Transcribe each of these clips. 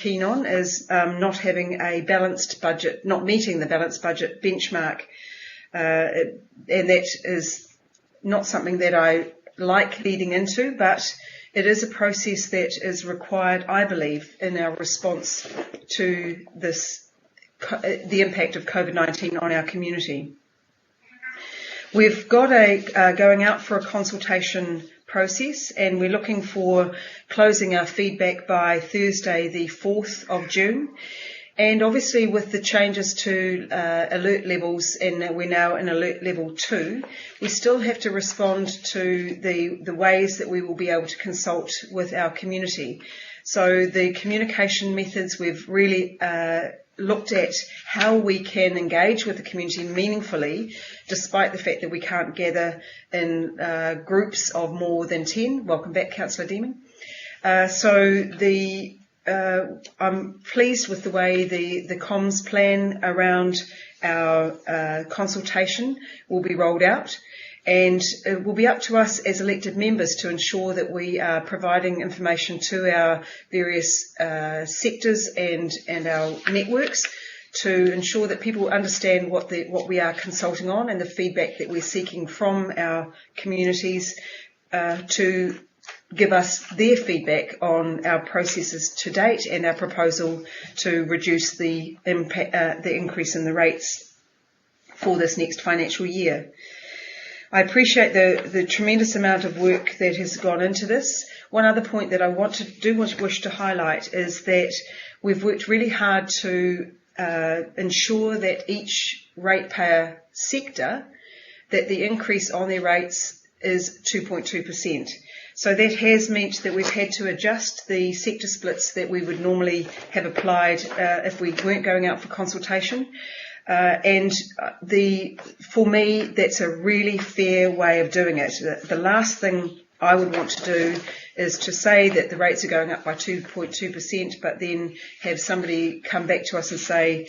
keen on is not having a balanced budget, not meeting the balanced budget benchmark, and that is not something that I like leading into, but it is a process that is required, I believe, in our response to the impact of COVID-19 on our community. We've got going out for a consultation process, and we're looking for closing our feedback by Thursday the 4th of June. And obviously with the changes to alert levels, and we're now in alert level 2, we still have to respond to the ways that we will be able to consult with our community. So the communication methods, we've really looked at how we can engage with the community meaningfully, despite the fact that we can't gather in groups of more than 10. Welcome back, Councillor Deeman. I'm pleased with the way the comms plan around our consultation will be rolled out, and it will be up to us as elected members to ensure that we are providing information to our various sectors and our networks to ensure that people understand what we are consulting on and the feedback that we're seeking from our communities to give us their feedback on our processes to date and our proposal to reduce the increase in the rates for this next financial year. I appreciate the tremendous amount of work that has gone into this. One other point that I wish to highlight is that we've worked really hard to ensure that each ratepayer sector, that the increase on their rates is 2.2%. So that has meant that we've had to adjust the sector splits that we would normally have applied if we weren't going out for consultation. For me, that's a really fair way of doing it. The last thing I would want to do is to say that the rates are going up by 2.2%, but then have somebody come back to us and say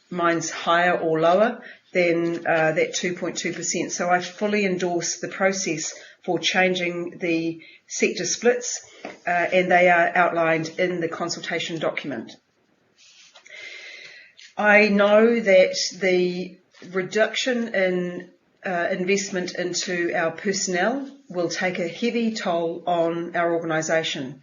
mine's higher or lower than that 2.2%. So I fully endorse the process for changing the sector splits, and they are outlined in the consultation document. I know that the reduction in investment into our personnel will take a heavy toll on our organisation.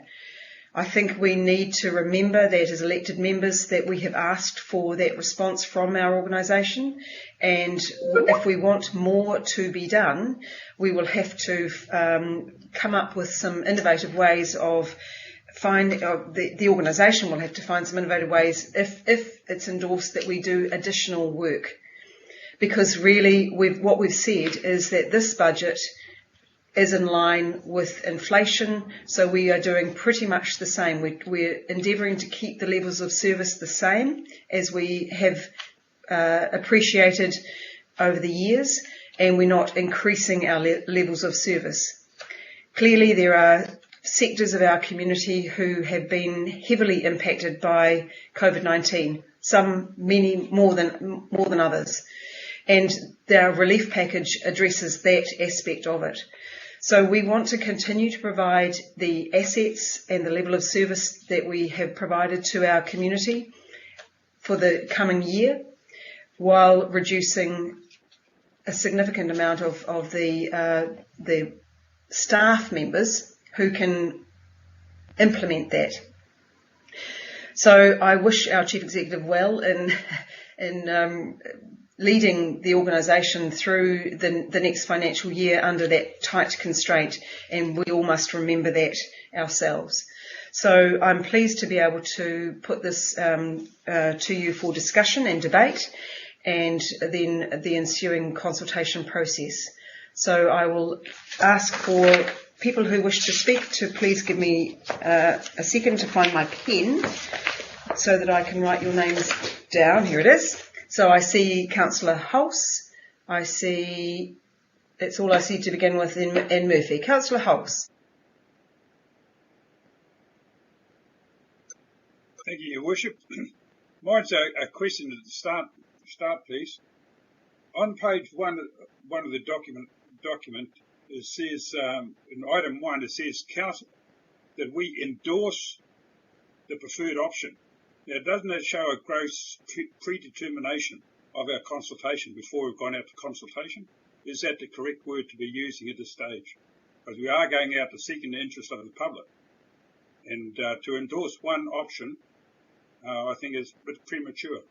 I think we need to remember that as elected members that we have asked for that response from our organisation, and if we want more to be done, we will have to come up with some innovative ways of the organisation will have to find some innovative ways if it's endorsed that we do additional work. Because really what we've said is that this budget is in line with inflation, so we are doing pretty much the same. We're endeavouring to keep the levels of service the same as we have appreciated over the years, and we're not increasing our levels of service. Clearly there are sectors of our community who have been heavily impacted by COVID-19, many more than others, and our relief package addresses that aspect of it. So we want to continue to provide the assets and the level of service that we have provided to our community for the coming year, while reducing a significant amount of the staff members who can implement that. So I wish our Chief Executive well in leading the organisation through the next financial year under that tight constraint, and we all must remember that ourselves. So I'm pleased to be able to put this to you for discussion and debate, and then the ensuing consultation process. So I will ask for people who wish to speak to please give me a second to find my pen so that I can write your names down. Here it is. So I see Councillor Hulse. That's all I see to begin with in Murphy. Councillor Hulse. Thank you, Your Worship. Mine's a question at the start, please. On page one of the document, it says in item 1, it says Council that we endorse the preferred option. Now, doesn't it show a gross predetermination of our consultation before we've gone out to consultation? Is that the correct word to be using at this stage? Because we are going out to seek in the interest of the public. And to endorse one option, I think is a bit premature.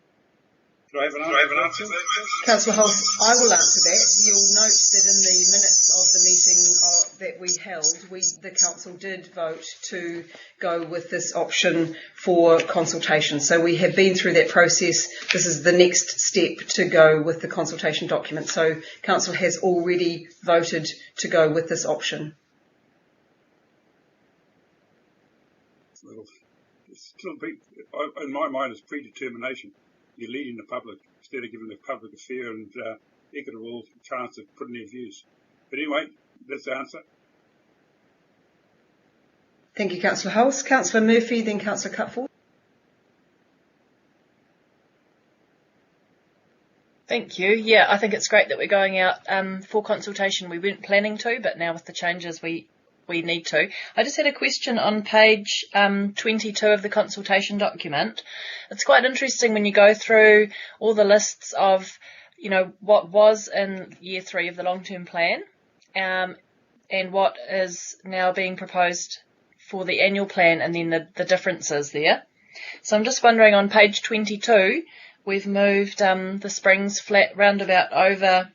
Do I have an answer? Councillor Hulse, I will answer that. You'll note that in the minutes of the meeting that we held, the council did vote to go with this option for consultation. So we have been through that process. This is the next step to go with the consultation document. So council has already voted to go with this option. Well, it's still in my mind, it's predetermination. You're leading the public instead of giving the public a fair and equitable chance of putting their views. But anyway, that's the answer. Thank you, Councillor Hulse. Councillor Murphy, then Councillor Cutforth. Thank you. Yeah, I think it's great that we're going out for consultation. We weren't planning to, but now with the changes we need to. I just had a question on page 22 of the consultation document. It's quite interesting when you go through all the lists of, what was in year 3 of the long-term plan and what is now being proposed for the annual plan, and then the differences there. So I'm just wondering, on page 22, we've moved the Springs flat roundabout over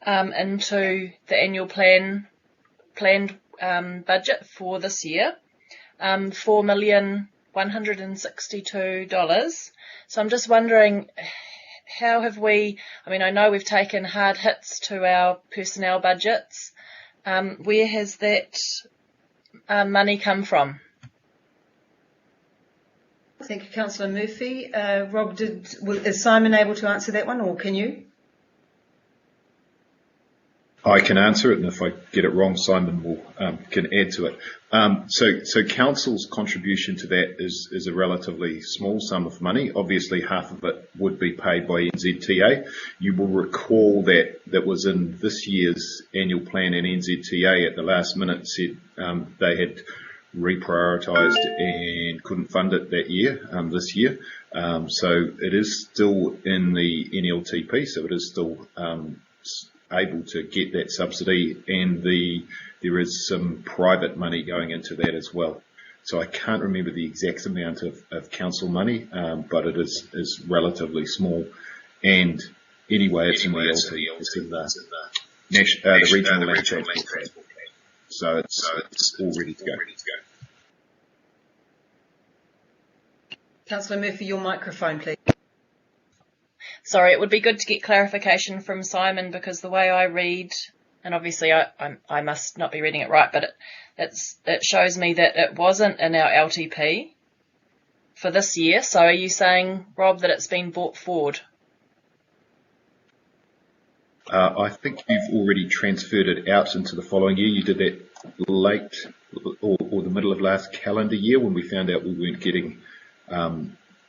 into the annual planned budget for this year, $4,162,000. So I'm just wondering, how have we, I know we've taken hard hits to our personnel budgets. Where has that money come from? Thank you, Councillor Murphy. Rob, is Simon able to answer that one, or can you? I can answer it, and if I get it wrong, Simon can add to it. So council's contribution to that is a relatively small sum of money. Obviously, half of it would be paid by NZTA. You will recall that was in this year's annual plan, and NZTA at the last minute said they had reprioritised and couldn't fund it that year, this year. So it is still in the NLTP, so it is still able to get that subsidy, and there is some private money going into that as well. So I can't remember the exact amount of council money, but it is relatively small. And anyway, it's in the LT, it's in the regional land transport plan. So it's all ready to go. Councillor Murphy, your microphone, please. Sorry, it would be good to get clarification from Simon, because the way I read, and obviously I must not be reading it right, but it shows me that it wasn't in our LTP for this year. So are you saying, Rob, that it's been brought forward? I think you've already transferred it out into the following year. You did that late or the middle of last calendar year when we found out we weren't getting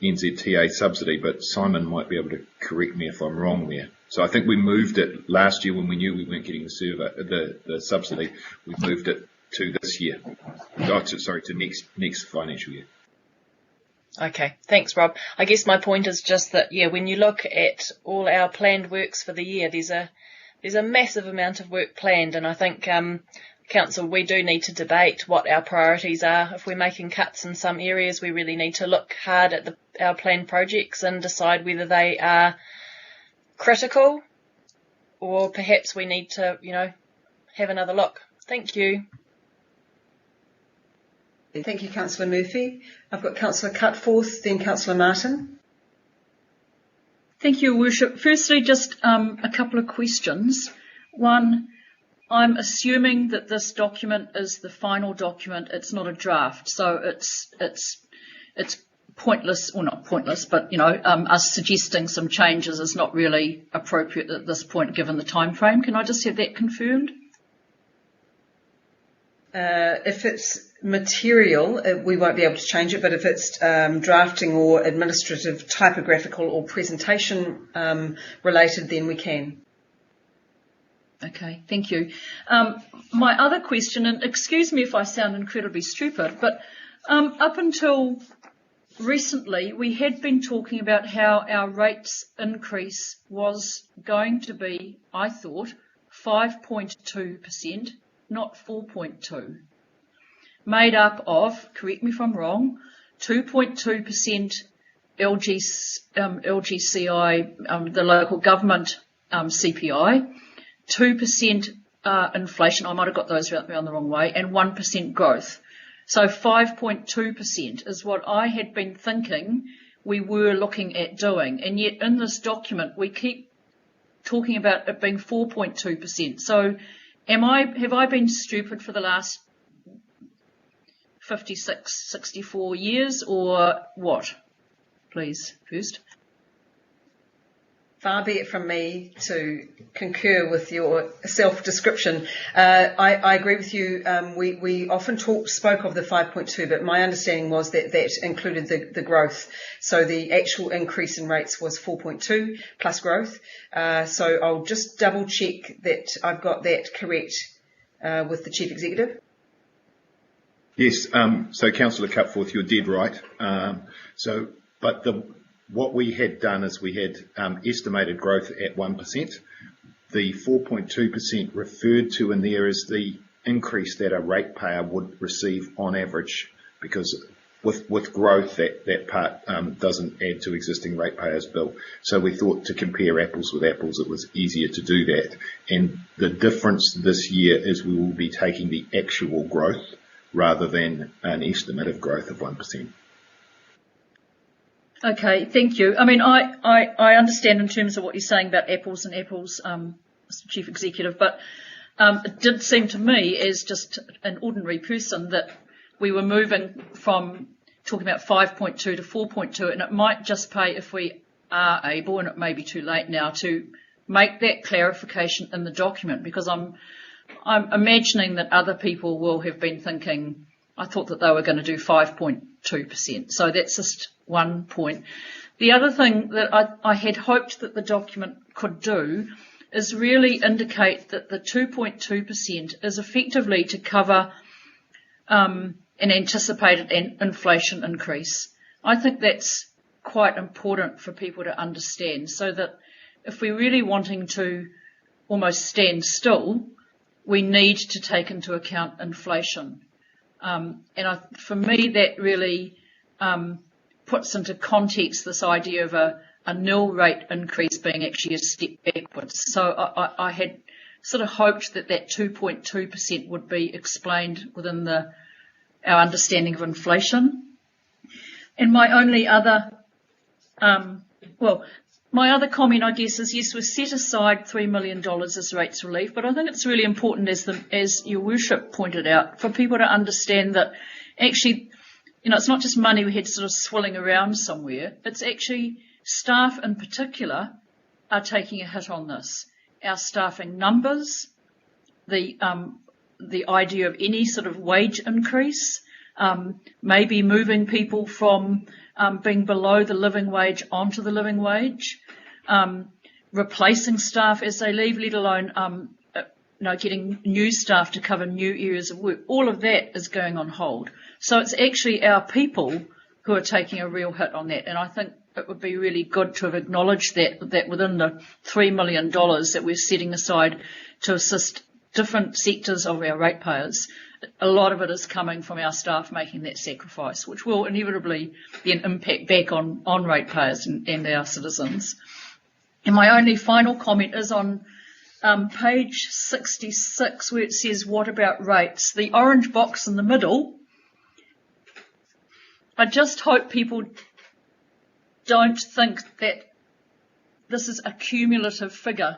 NZTA subsidy, but Simon might be able to correct me if I'm wrong there. So I think we moved it last year when we knew we weren't getting the subsidy. We moved it to this year. To next financial year. Okay, thanks, Rob. I guess my point is just that, when you look at all our planned works for the year, there's a massive amount of work planned, and I think Council, we do need to debate what our priorities are. If we're making cuts in some areas, we really need to look hard at our planned projects and decide whether they are critical, or perhaps we need to, have another look. Thank you. Thank you, Councillor Murphy. I've got Councillor Cutforth, then Councillor Martin. Thank you, Worship. Firstly, just a couple of questions. One, I'm assuming that this document is the final document. It's not a draft, so it's pointless, or not pointless, but us suggesting some changes is not really appropriate at this point, given the time frame. Can I just have that confirmed? If it's material, we won't be able to change it, but if it's drafting or administrative, typographical or presentation related, then we can. Okay, thank you. My other question, and excuse me if I sound incredibly stupid, but up until recently we had been talking about how our rates increase was going to be, I thought, 5.2%, not 4.2%. Made up of, correct me if I'm wrong, 2.2% LGCI, the local government CPI, 2% inflation, I might have got those around the wrong way, and 1% growth. So 5.2% is what I had been thinking we were looking at doing, and yet in this document we keep talking about it being 4.2%. So have I been stupid for the last 56, 64 years, or what? Please, first. Far be it from me to concur with your self-description. I agree with you. We often spoke of the 5.2, but my understanding was that included the growth. So the actual increase in rates was 4.2 plus growth. So I'll just double check that I've got that correct with the Chief Executive. Yes, so Councillor Cutforth, you're dead right. What we had done is we had estimated growth at 1%. The 4.2% referred to in there is the increase that a ratepayer would receive on average, because with growth that part doesn't add to existing ratepayers' bill. So we thought to compare apples with apples, it was easier to do that. And the difference this year is we will be taking the actual growth rather than an estimate of growth of 1%. Okay, thank you. I mean, I understand in terms of what you're saying about apples and apples, Mr. Chief Executive, but it did seem to me, as just an ordinary person, that we were moving from talking about 5.2 to 4.2, and it might just pay if we are able, and it may be too late now, to make that clarification in the document, because I'm imagining that other people will have been thinking, I thought that they were going to do 5.2%. So that's just one point. The other thing that I had hoped that the document could do is really indicate that the 2.2% is effectively to cover an anticipated inflation increase. I think that's quite important for people to understand, so that if we're really wanting to almost stand still, we need to take into account inflation. For me, that really puts into context this idea of a nil rate increase being actually a step backwards. So I had sort of hoped that 2.2% would be explained within our understanding of inflation. And my only other, my other comment, I guess, is yes, we've set aside $3 million as rates relief, but I think it's really important, as Your Worship pointed out, for people to understand that actually, it's not just money we had sort of swilling around somewhere. It's actually staff in particular are taking a hit on this. Our staffing numbers, the idea of any sort of wage increase, maybe moving people from being below the living wage onto the living wage, replacing staff as they leave, let alone getting new staff to cover new areas of work. All of that is going on hold. So it's actually our people who are taking a real hit on that. And I think it would be really good to have acknowledged that within the $3 million that we're setting aside to assist different sectors of our ratepayers, a lot of it is coming from our staff making that sacrifice, which will inevitably then impact back on ratepayers and our citizens. And my only final comment is on page 66, where it says, what about rates? The orange box in the middle, I just hope people don't think that this is a cumulative figure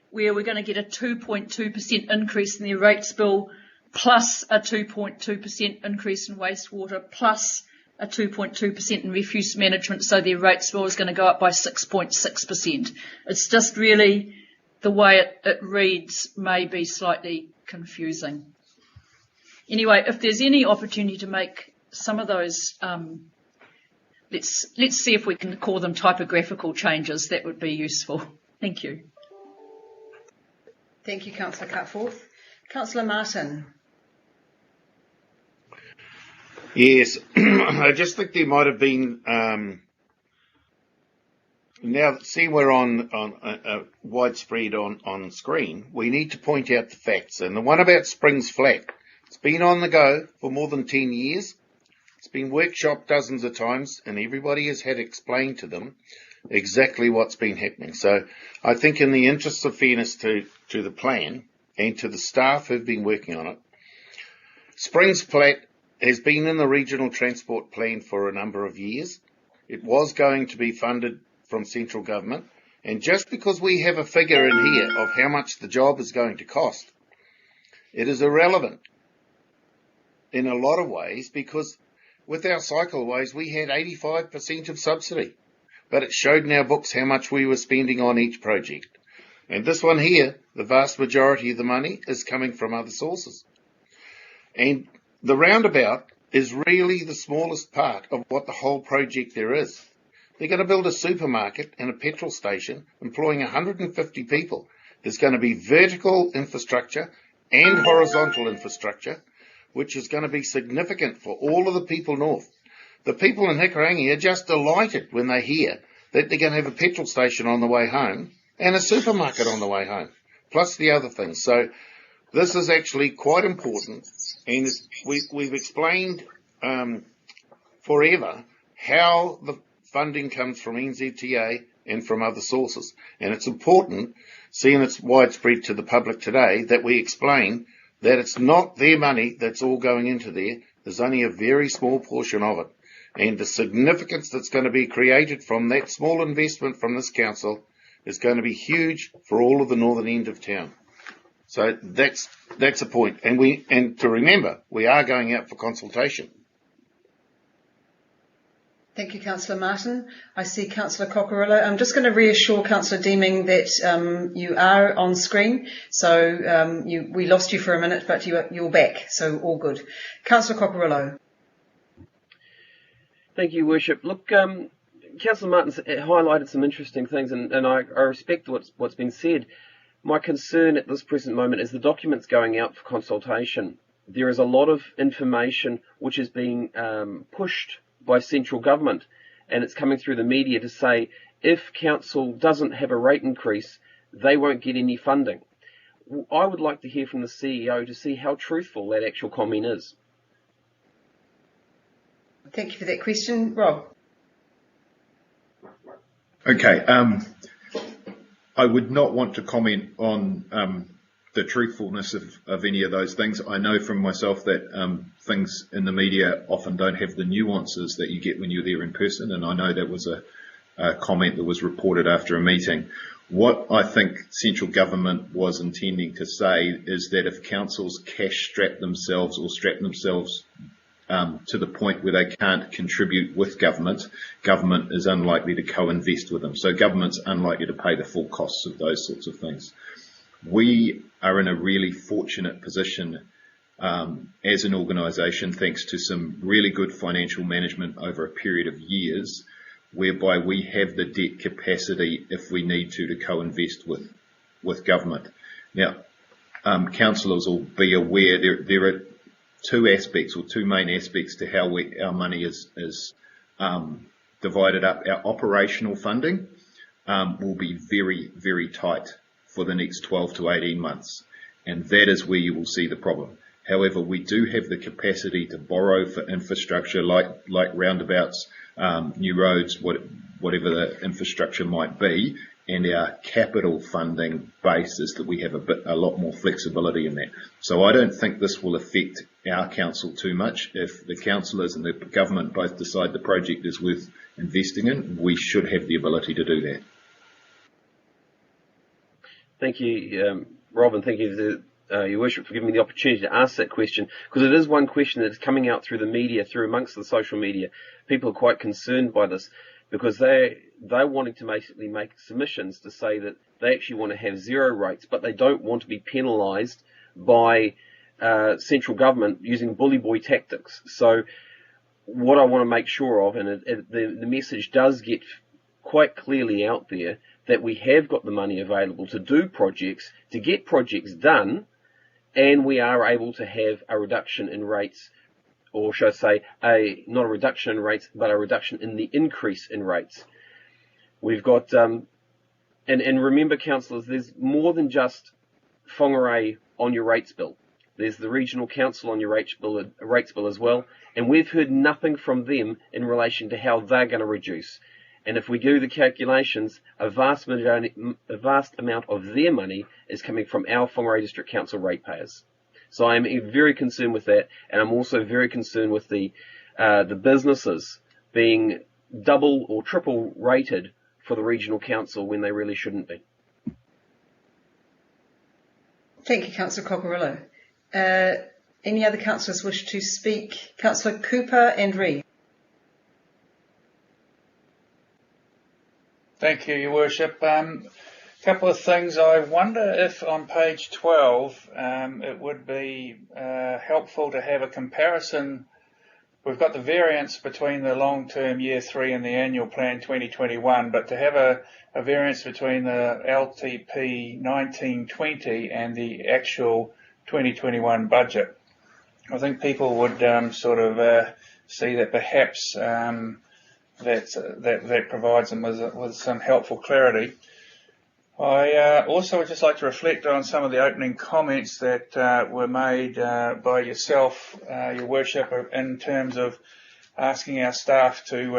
where we're going to get a 2.2% increase in the rates bill plus a 2.2% increase in wastewater plus a 2.2% in refuse management, so their rates bill is going to go up by 6.6%. It's just really the way it reads may be slightly confusing. Anyway, if there's any opportunity to make some of those, let's see if we can call them typographical changes, that would be useful. Thank you. Thank you, Councillor Cutforth. Councillor Martin. Yes, I just think there might have been. Now, seeing we're on widespread on screen, we need to point out the facts. And the one about Springs Flat, it's been on the go for more than 10 years. It's been workshopped dozens of times, and everybody has had explained to them exactly what's been happening. So I think in the interest of fairness to the plan and to the staff who've been working on it, Springs Flat has been in the regional transport plan for a number of years. It was going to be funded from central government, and just because we have a figure in here of how much the job is going to cost, it is irrelevant in a lot of ways, because with our cycleways we had 85% of subsidy, but it showed in our books how much we were spending on each project. And this one here, the vast majority of the money is coming from other sources. And the roundabout is really the smallest part of what the whole project there is. They're going to build a supermarket and a petrol station employing 150 people. There's going to be vertical infrastructure and horizontal infrastructure, which is going to be significant for all of the people north. The people in Hikurangi are just delighted when they hear that they're going to have a petrol station on the way home and a supermarket on the way home, plus the other things. So this is actually quite important, and we've explained forever how the funding comes from NZTA and from other sources. And it's important, seeing it's widespread to the public today, that we explain that it's not their money that's all going into there. There's only a very small portion of it. And the significance that's going to be created from that small investment from this council is going to be huge for all of the northern end of town. So that's a point. And to remember, we are going out for consultation. Thank you, Councillor Martin. I see Councillor Cockerillo. I'm just going to reassure Councillor Deeming that you are on screen. So we lost you for a minute, but you're back. So all good. Councillor Cockerillo. Thank you, Worship. Look, Councillor Martin's highlighted some interesting things, and I respect what's been said. My concern at this present moment is the documents going out for consultation. There is a lot of information which is being pushed by central government, and it's coming through the media to say if council doesn't have a rate increase, they won't get any funding. I would like to hear from the CEO to see how truthful that actual comment is. Thank you for that question. Rob. Okay. I would not want to comment on the truthfulness of any of those things. I know from myself that things in the media often don't have the nuances that you get when you're there in person, and I know that was a comment that was reported after a meeting. What I think central government was intending to say is that if councils cash strap themselves to the point where they can't contribute with government, government is unlikely to co-invest with them. So government's unlikely to pay the full costs of those sorts of things. We are in a really fortunate position as an organisation, thanks to some really good financial management over a period of years, whereby we have the debt capacity if we need to co-invest with government. Now, councillors will be aware there are two main aspects to how our money is divided up. Our operational funding will be very, very tight for the next 12 to 18 months, and that is where you will see the problem. However, we do have the capacity to borrow for infrastructure like roundabouts, new roads, whatever the infrastructure might be, and our capital funding base is that we have a lot more flexibility in that. So I don't think this will affect our council too much. If the councillors and the government both decide the project is worth investing in, we should have the ability to do that. Thank you, Rob, and thank you to Your Worship for giving me the opportunity to ask that question, because it is one question that is coming out through the media, through amongst the social media. People are quite concerned by this, because they're wanting to basically make submissions to say that they actually want to have zero rates, but they don't want to be penalised by central government using bully boy tactics. So what I want to make sure of, and the message does get quite clearly out there, that we have got the money available to do projects, to get projects done, and we are able to have a reduction in rates or should I say, not a reduction in rates, but a reduction in the increase in rates. We've got, and remember, councillors, there's more than just Whangarei on your rates bill. There's the regional council on your rates bill as well, and we've heard nothing from them in relation to how they're going to reduce. And if we do the calculations, a vast amount of their money is coming from our Whangarei District Council ratepayers. So I'm very concerned with that, and I'm also very concerned with the businesses being double or triple rated for the regional council when they really shouldn't be. Thank you, Councillor Cockerillo. Any other councillors wish to speak? Councillor Cooper and Reid. Thank you, Your Worship. Couple of things. I wonder if on page 12 it would be helpful to have a comparison. We've got the variance between the long-term year 3 and the annual plan 2021, but to have a variance between the LTP 1920 and the actual 2021 budget. I think people would see that perhaps that provides them with some helpful clarity. I also would just like to reflect on some of the opening comments that were made by yourself, Your Worship, in terms of asking our staff to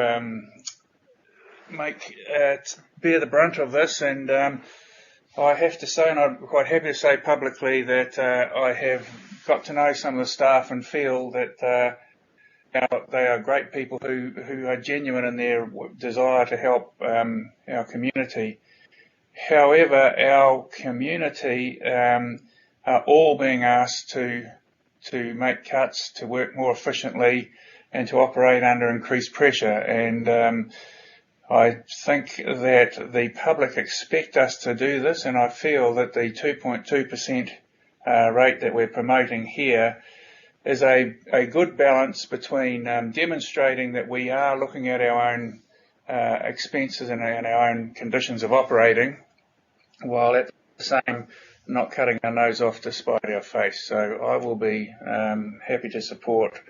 bear the brunt of this. And I have to say, and I'm quite happy to say publicly, that I have got to know some of the staff and feel that they are great people who are genuine in their desire to help our community. However, our community are all being asked to make cuts, to work more efficiently, and to operate under increased pressure. And I think that the public expect us to do this, and I feel that the 2.2% rate that we're promoting here is a good balance between demonstrating that we are looking at our own expenses and our own conditions of operating, while at the same not cutting our nose off to spite our face. So I will be happy to support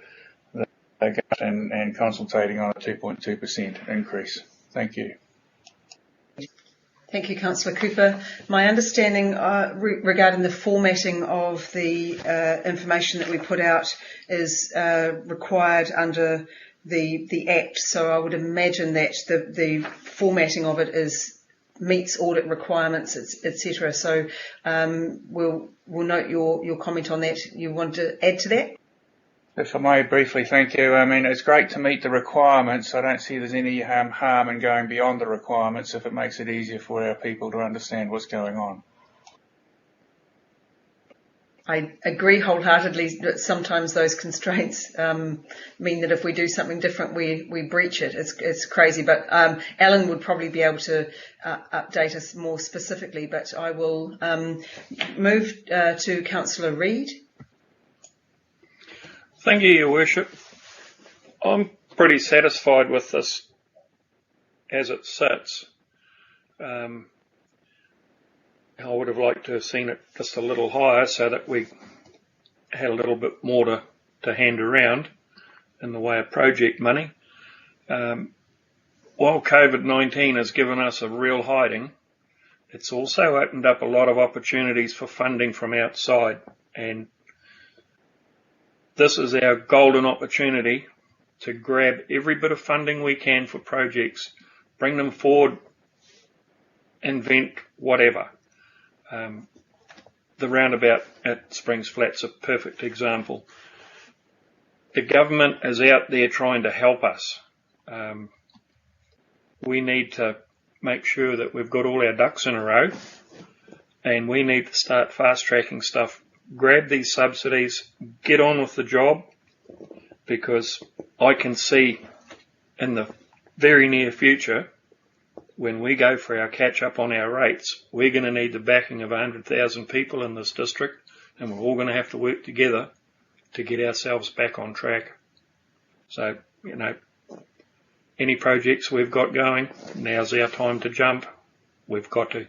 the gut and consultating on a 2.2% increase. Thank you. Thank you, Councillor Cooper. My understanding regarding the formatting of the information that we put out is required under the Act, so I would imagine that the formatting of it meets audit requirements, etc. So we'll note your comment on that. You want to add to that? If I may briefly, thank you. I mean, it's great to meet the requirements. I don't see there's any harm in going beyond the requirements if it makes it easier for our people to understand what's going on. I agree wholeheartedly that sometimes those constraints mean that if we do something different, we breach it. It's crazy, but Alan would probably be able to update us more specifically. But I will move to Councillor Reid. Thank you, Your Worship. I'm pretty satisfied with this as it sits. I would have liked to have seen it just a little higher so that we had a little bit more to hand around in the way of project money. While COVID-19 has given us a real hiding, it's also opened up a lot of opportunities for funding from outside, and this is our golden opportunity to grab every bit of funding we can for projects, bring them forward, invent whatever. The roundabout at Springs Flat's a perfect example. The government is out there trying to help us. We need to make sure that we've got all our ducks in a row, and we need to start fast-tracking stuff. Grab these subsidies, get on with the job, because I can see in the very near future, when we go for our catch-up on our rates, we're going to need the backing of 100,000 people in this district, and we're all going to have to work together to get ourselves back on track. So, any projects we've got going, now's our time to jump. We've got to.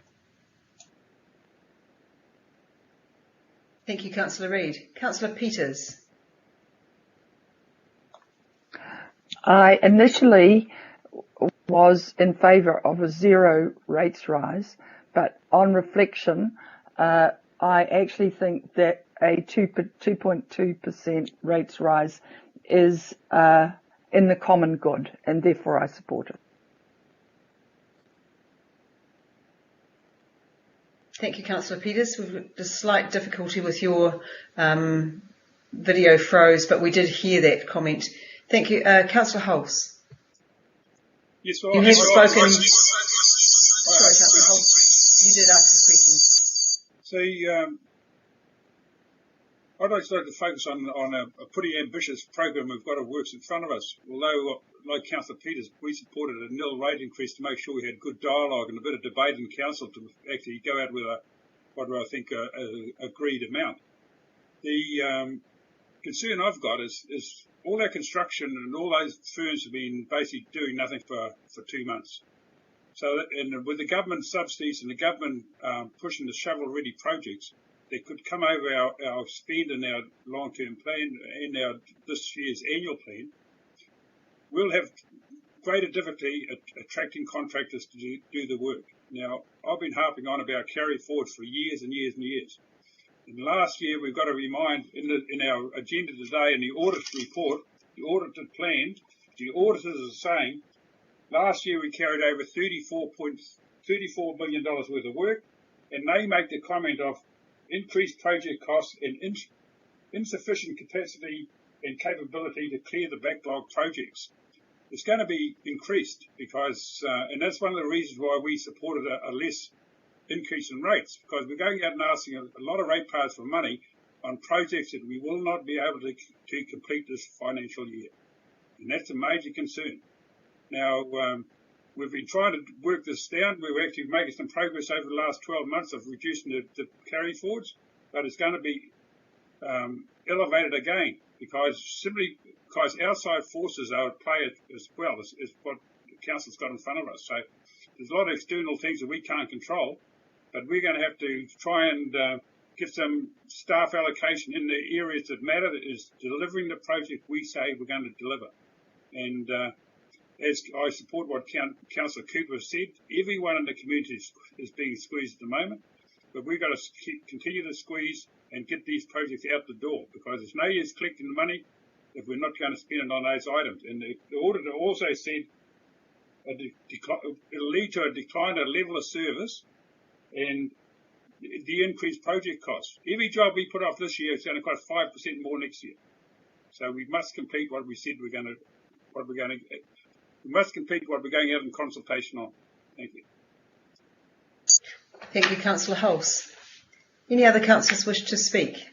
Thank you, Councillor Reid. Councillor Peters. I initially was in favour of a zero rates rise, but on reflection, I actually think that a 2.2% rates rise is in the common good, and therefore I support it. Thank you, Councillor Peters. We've got a slight difficulty with your video froze, but we did hear that comment. Thank you. Councillor Hulse. Yes, You have spoken. Sorry, Councillor Hulse. You did ask a question. So, I'd like to focus on a pretty ambitious program we've got of works in front of us. Although, like Councillor Peters, we supported a nil rate increase to make sure we had good dialogue and a bit of debate in council to actually go out with what I think a agreed amount. The concern I've got is all our construction and all those firms have been basically doing nothing for 2 months. So, and with the government subsidies and the government pushing the shovel-ready projects, that could come over our spend in our long-term plan and this year's annual plan, we'll have greater difficulty attracting contractors to do the work. Now, I've been harping on about carry forward for years and years and years. And last year, we've got to remind in our agenda today in the audit report, the audited plan, the auditors are saying last year we carried over $34 million worth of work, and they make the comment of increased project costs and insufficient capacity and capability to clear the backlog projects. It's going to be increased because, and that's one of the reasons why we supported a less increase in rates, because we're going out and asking a lot of ratepayers for money on projects that we will not be able to complete this financial year. And that's a major concern. Now, we've been trying to work this down. We're actually making some progress over the last 12 months of reducing the carry forwards, but it's going to be elevated again simply because outside forces are at play as well as what the council's got in front of us. So there's a lot of external things that we can't control, but we're going to have to try and get some staff allocation in the areas that matter, that is delivering the project we say we're going to deliver. And as I support what Councillor Cooper said, everyone in the community is being squeezed at the moment, but we've got to continue to squeeze and get these projects out the door, because there's no use collecting the money if we're not going to spend it on those items. And the auditor also said it'll lead to a decline in level of service and the increased project costs. Every job we put off this year is going to cost 5% more next year. So we must complete what we said we must complete what we're going out in consultation on. Thank you. Thank you, Councillor Hulse. Any other councillors wish to speak?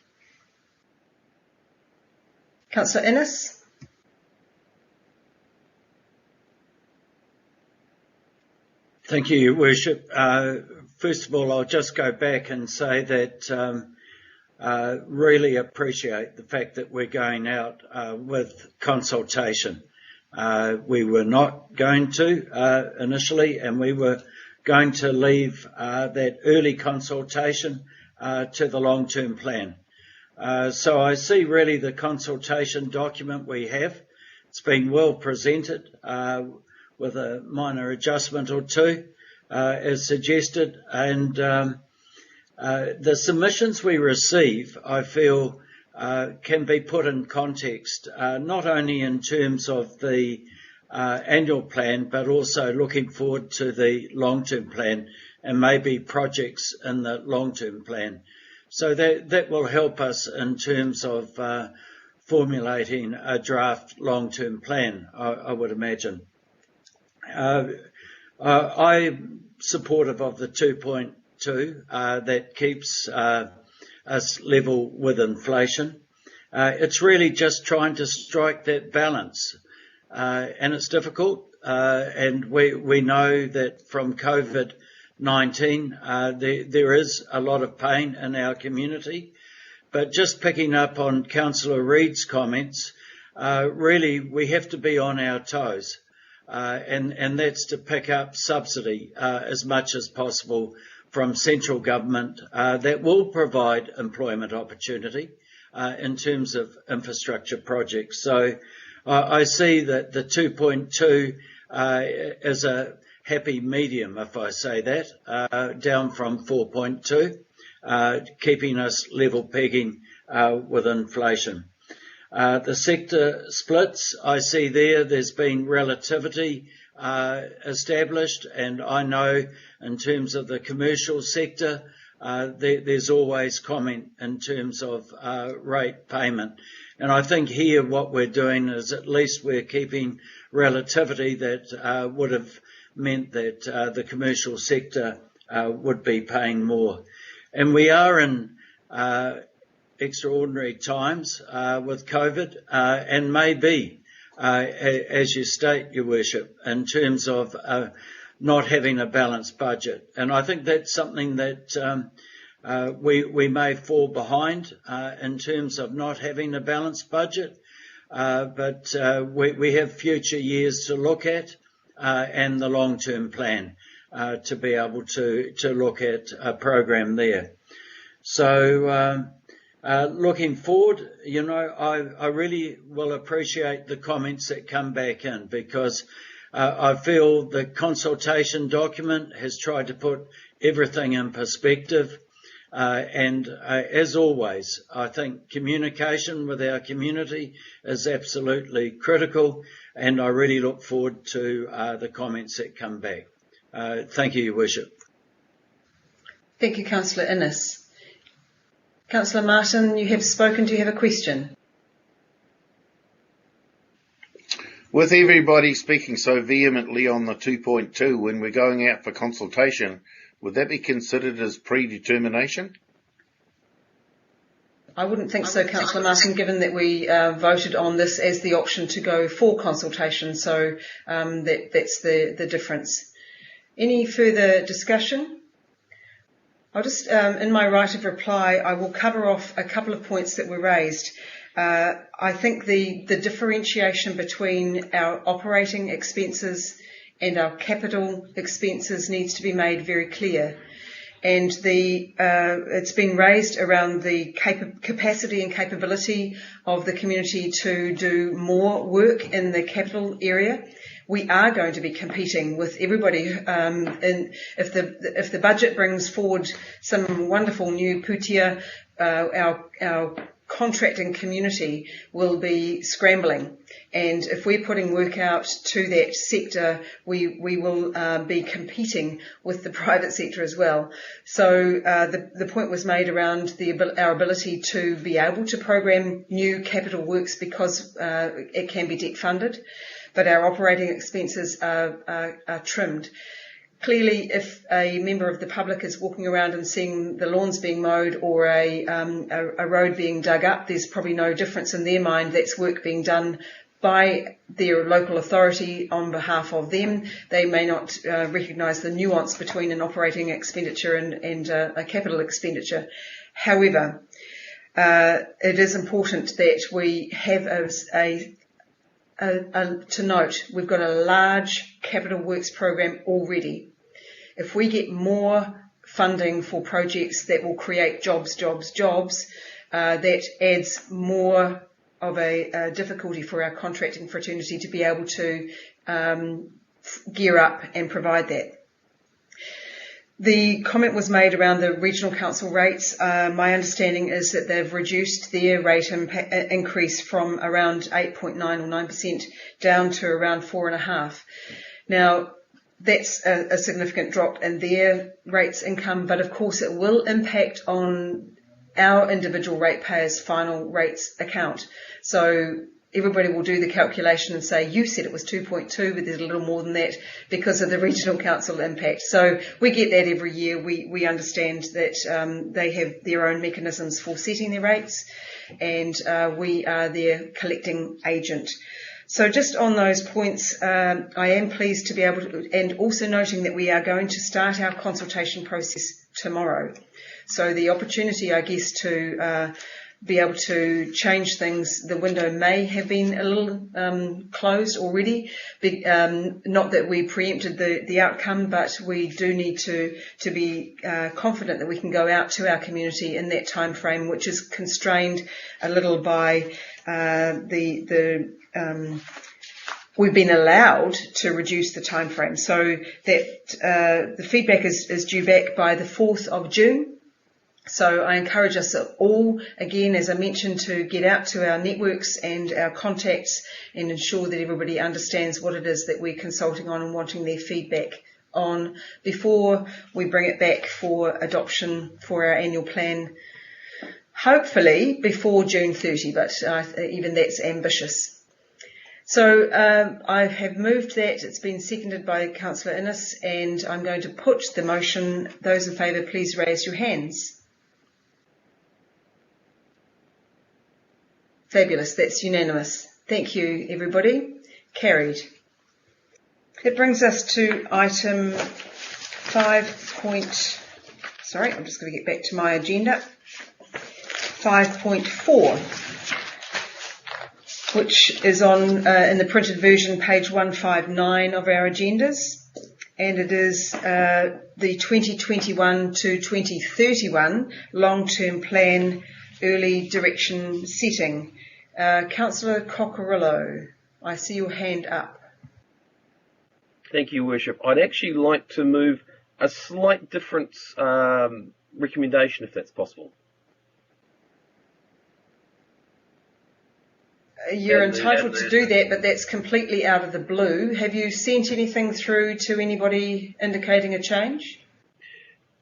Councillor Innes? Thank you, Your Worship. First of all, I'll just go back and say that really appreciate the fact that we're going out with consultation. We were not going to initially, and we were going to leave that early consultation to the long-term plan. So I see really the consultation document we have. It's been well presented with a minor adjustment or two as suggested, and the submissions we receive, I feel, can be put in context, not only in terms of the annual plan, but also looking forward to the long-term plan and maybe projects in the long-term plan. So that will help us in terms of formulating a draft long-term plan, I would imagine. I'm supportive of the 2.2 that keeps us level with inflation. It's really just trying to strike that balance, and it's difficult. And we know that from COVID-19, there is a lot of pain in our community. But just picking up on Councillor Reid's comments, really we have to be on our toes, and that's to pick up subsidy as much as possible from central government that will provide employment opportunity in terms of infrastructure projects. So I see that the 2.2 is a happy medium, if I say that, down from 4.2, keeping us level pegging with inflation. The sector splits, I see there's been relativity established, and I know in terms of the commercial sector, there's always comment in terms of rate payment. And I think here what we're doing is at least we're keeping relativity that would have meant that the commercial sector would be paying more. And we are in extraordinary times with COVID, and maybe, as you state, Your Worship, in terms of not having a balanced budget. And I think that's something that we may fall behind in terms of not having a balanced budget, but we have future years to look at and the long-term plan to be able to look at a program there. So looking forward, I really will appreciate the comments that come back in, because I feel the consultation document has tried to put everything in perspective. And as always, I think communication with our community is absolutely critical, and I really look forward to the comments that come back. Thank you, Your Worship. Thank you, Councillor Innes. Councillor Martin, you have spoken. Do you have a question? With everybody speaking so vehemently on the 2.2 when we're going out for consultation, would that be considered as predetermination? I wouldn't think so, Councillor Martin, given that we voted on this as the option to go for consultation, so that's the difference. Any further discussion? I'll just, in my right of reply, I will cover off a couple of points that were raised. I think the differentiation between our operating expenses and our capital expenses needs to be made very clear. And it's been raised around the capacity and capability of the community to do more work in the capital area. We are going to be competing with everybody. If the budget brings forward some wonderful new putia, our contracting community will be scrambling. And if we're putting work out to that sector, we will be competing with the private sector as well. So the point was made around our ability to be able to program new capital works because it can be debt funded, but our operating expenses are trimmed. Clearly, if a member of the public is walking around and seeing the lawns being mowed or a road being dug up, there's probably no difference in their mind. That's work being done by their local authority on behalf of them. They may not recognise the nuance between an operating expenditure and a capital expenditure. However, it is important that we have to note, we've got a large capital works program already. If we get more funding for projects that will create jobs, that adds more of a difficulty for our contracting fraternity to be able to gear up and provide that. The comment was made around the regional council rates. My understanding is that they've reduced their rate increase from around 8.9 or 9% down to around 4.5%. Now, that's a significant drop in their rates income, but of course it will impact on our individual ratepayers' final rates account. So everybody will do the calculation and say, you said it was 2.2, but there's a little more than that because of the regional council impact. So we get that every year. We understand that they have their own mechanisms for setting their rates, and we are their collecting agent. So just on those points, I am pleased to be able to, and also noting that we are going to start our consultation process tomorrow. So the opportunity, I guess, to be able to change things. The window may have been a little closed already. Not that we preempted the outcome, but we do need to be confident that we can go out to our community in that time frame, which is constrained a little by we've been allowed to reduce the time frame. So that the feedback is due back by the 4th of June. So I encourage us all, again, as I mentioned, to get out to our networks and our contacts and ensure that everybody understands what it is that we're consulting on and wanting their feedback on before we bring it back for adoption for our annual plan, hopefully before June 30, but even that's ambitious. So I have moved that. It's been seconded by Councillor Innes, and I'm going to put the motion. Those in favour, please raise your hands. Fabulous, that's unanimous. Thank you, everybody. Carried. It brings us to item 5. Sorry, I'm just going to get back to my agenda. 5.4, which is on in the printed version, page 159 of our agendas, and it is the 2021 to 2031 long-term plan early direction setting. Councillor Cockerillo, I see your hand up. Thank you, Worship. I'd actually like to move a slight different recommendation, if that's possible. You're entitled to do that, but that's completely out of the blue. Have you sent anything through to anybody indicating a change?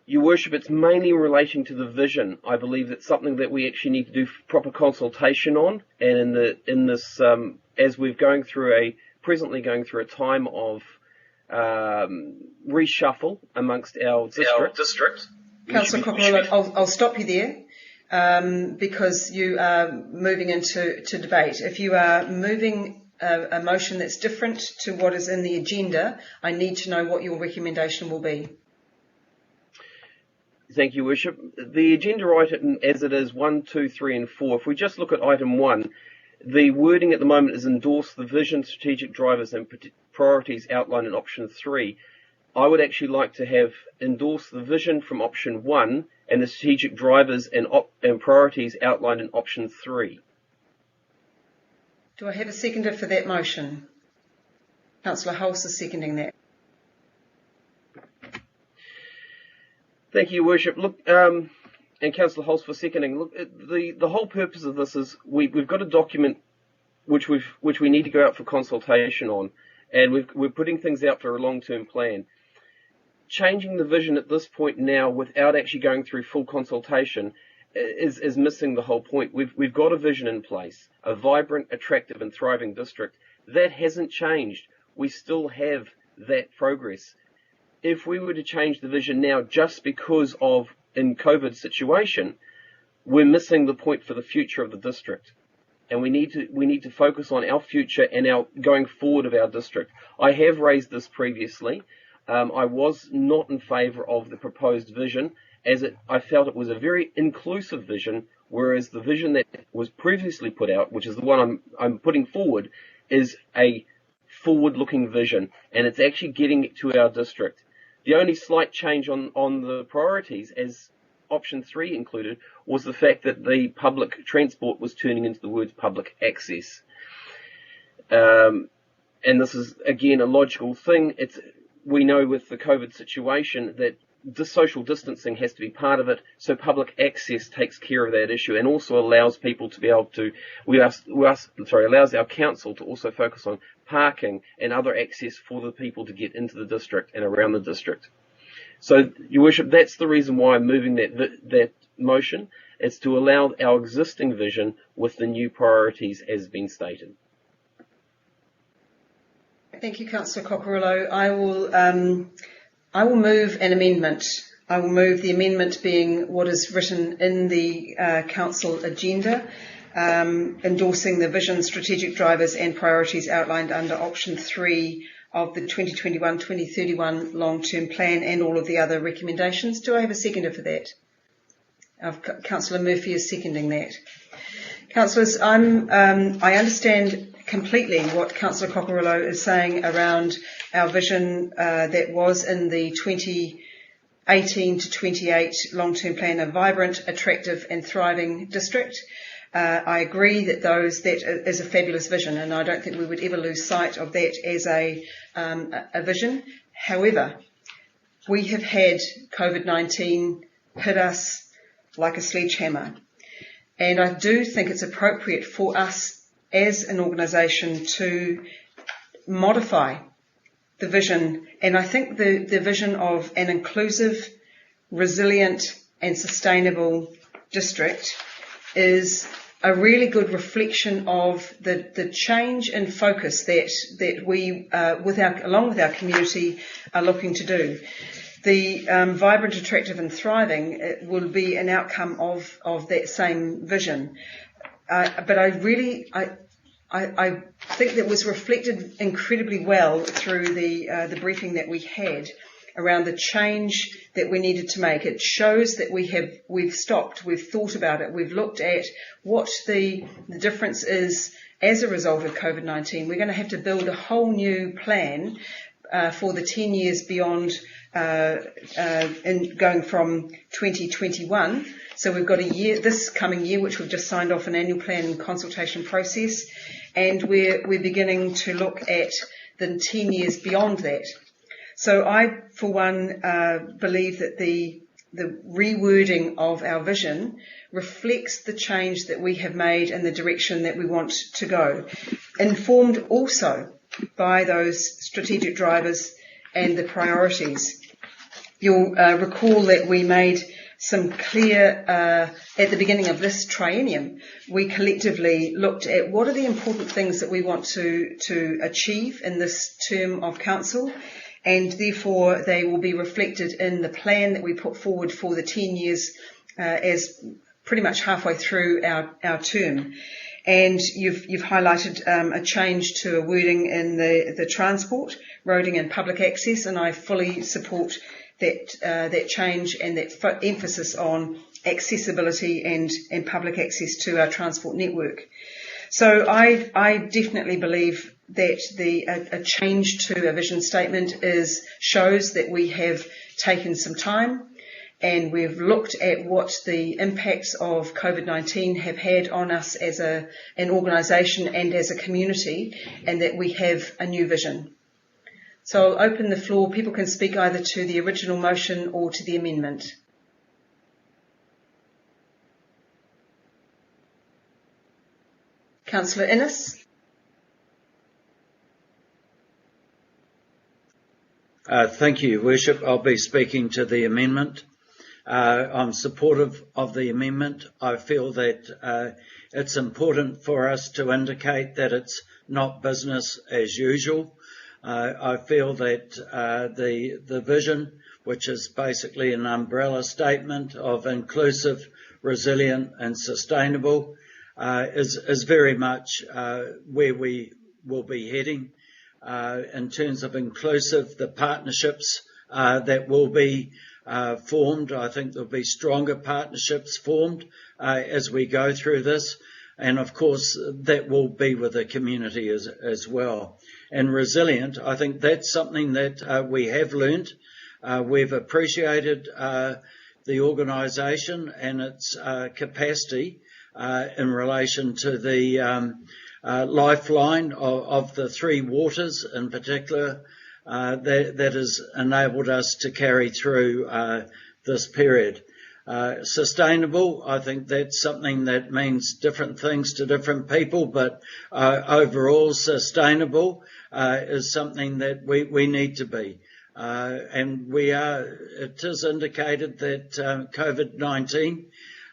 Your Worship, it's mainly relating to the vision. I believe that's something that we actually need to do proper consultation on, and in this as we're presently going through a time of reshuffle amongst our district. Councillor Cockerell, I'll stop you there because you are moving into debate. If you are moving a motion that's different to what is in the agenda, I need to know what your recommendation will be. Thank you, Worship. The agenda item as it is 1, 2, 3 and 4, if we just look at item 1, the wording at the moment is endorse the vision, strategic drivers and priorities outlined in option 3. I would actually like to have endorse the vision from option 1 and the strategic drivers and priorities outlined in option 3. Do I have a seconder for that motion? Councillor Hulse is seconding that. Thank you, Worship. Look, and Councillor Hulse for seconding. Look, the whole purpose of this is we've got a document which we need to go out for consultation on, and we're putting things out for a long-term plan. Changing the vision at this point now without actually going through full consultation is missing the whole point. We've got a vision in place, a vibrant, attractive and thriving district. That hasn't changed. We still have that progress. If we were to change the vision now just because of in COVID situation, we're missing the point for the future of the district. And we need to focus on our future and our going forward of our district. I have raised this previously. I was not in favour of the proposed vision, as I felt it was a very inclusive vision, whereas the vision that was previously put out, which is the one I'm putting forward, is a forward-looking vision, and it's actually getting it to our district. The only slight change on the priorities, as option 3 included, was the fact that the public transport was turning into the words public access. And this is, again, a logical thing. We know with the COVID situation that the social distancing has to be part of it, so public access takes care of that issue and also allows people to be able to, allows our council to also focus on parking and other access for the people to get into the district and around the district. So, Your Worship, that's the reason why I'm moving that motion, is to allow our existing vision with the new priorities as been stated. Thank you, Councillor Cockerillo. I will move an amendment. I will move the amendment being what is written in the council agenda, endorsing the vision, strategic drivers and priorities outlined under option 3 of the 2021-2031 long-term plan and all of the other recommendations. Do I have a seconder for that? Councillor Murphy is seconding that. Councillors, I understand completely what Councillor Cockerillo is saying around our vision that was in the 2018 to 28 long-term plan, a vibrant, attractive and thriving district. I agree that that is a fabulous vision, and I don't think we would ever lose sight of that as a vision. However, we have had COVID-19 hit us like a sledgehammer, and I do think it's appropriate for us as an organisation to modify the vision, and I think the vision of an inclusive, resilient and sustainable district is a really good reflection of the change in focus that we, along with our community, are looking to do. The vibrant, attractive and thriving will be an outcome of that same vision. But I think that was reflected incredibly well through the briefing that we had around the change that we needed to make. It shows that we've stopped, we've thought about it, we've looked at what the difference is as a result of COVID-19. We're going to have to build a whole new plan for the 10 years beyond, in going from 2021. So we've got a year, this coming year, which we've just signed off an annual plan and consultation process, and we're beginning to look at the 10 years beyond that. So I, for one, believe that the rewording of our vision reflects the change that we have made and the direction that we want to go, informed also by those strategic drivers and the priorities. You'll recall that we made some clear, at the beginning of this triennium, we collectively looked at what are the important things that we want to achieve in this term of council, and therefore they will be reflected in the plan that we put forward for the 10 years as pretty much halfway through our term. And you've highlighted a change to a wording in the transport, roading and public access, and I fully support that change and that emphasis on accessibility and public access to our transport network. So I definitely believe that a change to a vision statement shows that we have taken some time and we've looked at what the impacts of COVID-19 have had on us as an organisation and as a community, and that we have a new vision. So I'll open the floor. People can speak either to the original motion or to the amendment. Councillor Innes. Thank you, Worship. I'll be speaking to the amendment. I'm supportive of the amendment. I feel that it's important for us to indicate that it's not business as usual. I feel that the vision, which is basically an umbrella statement of inclusive, resilient and sustainable, is very much where we will be heading. In terms of inclusive, the partnerships that will be formed, I think there'll be stronger partnerships formed as we go through this, and of course that will be with the community as well. And resilient, I think that's something that we have learnt. We've appreciated the organisation and its capacity in relation to the lifeline of the three waters in particular that has enabled us to carry through this period. Sustainable, I think that's something that means different things to different people, but overall sustainable is something that we need to be. And it is indicated that COVID-19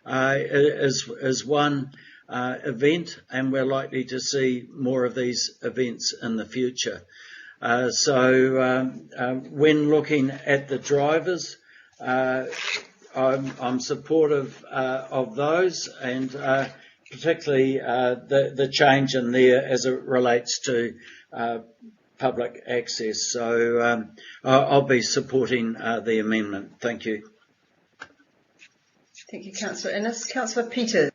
is one event, and we're likely to see more of these events in the future. So when looking at the drivers, I'm supportive of those, and particularly the change in there as it relates to public access. So I'll be supporting the amendment. Thank you. Thank you, Councillor Innes. Councillor Peters.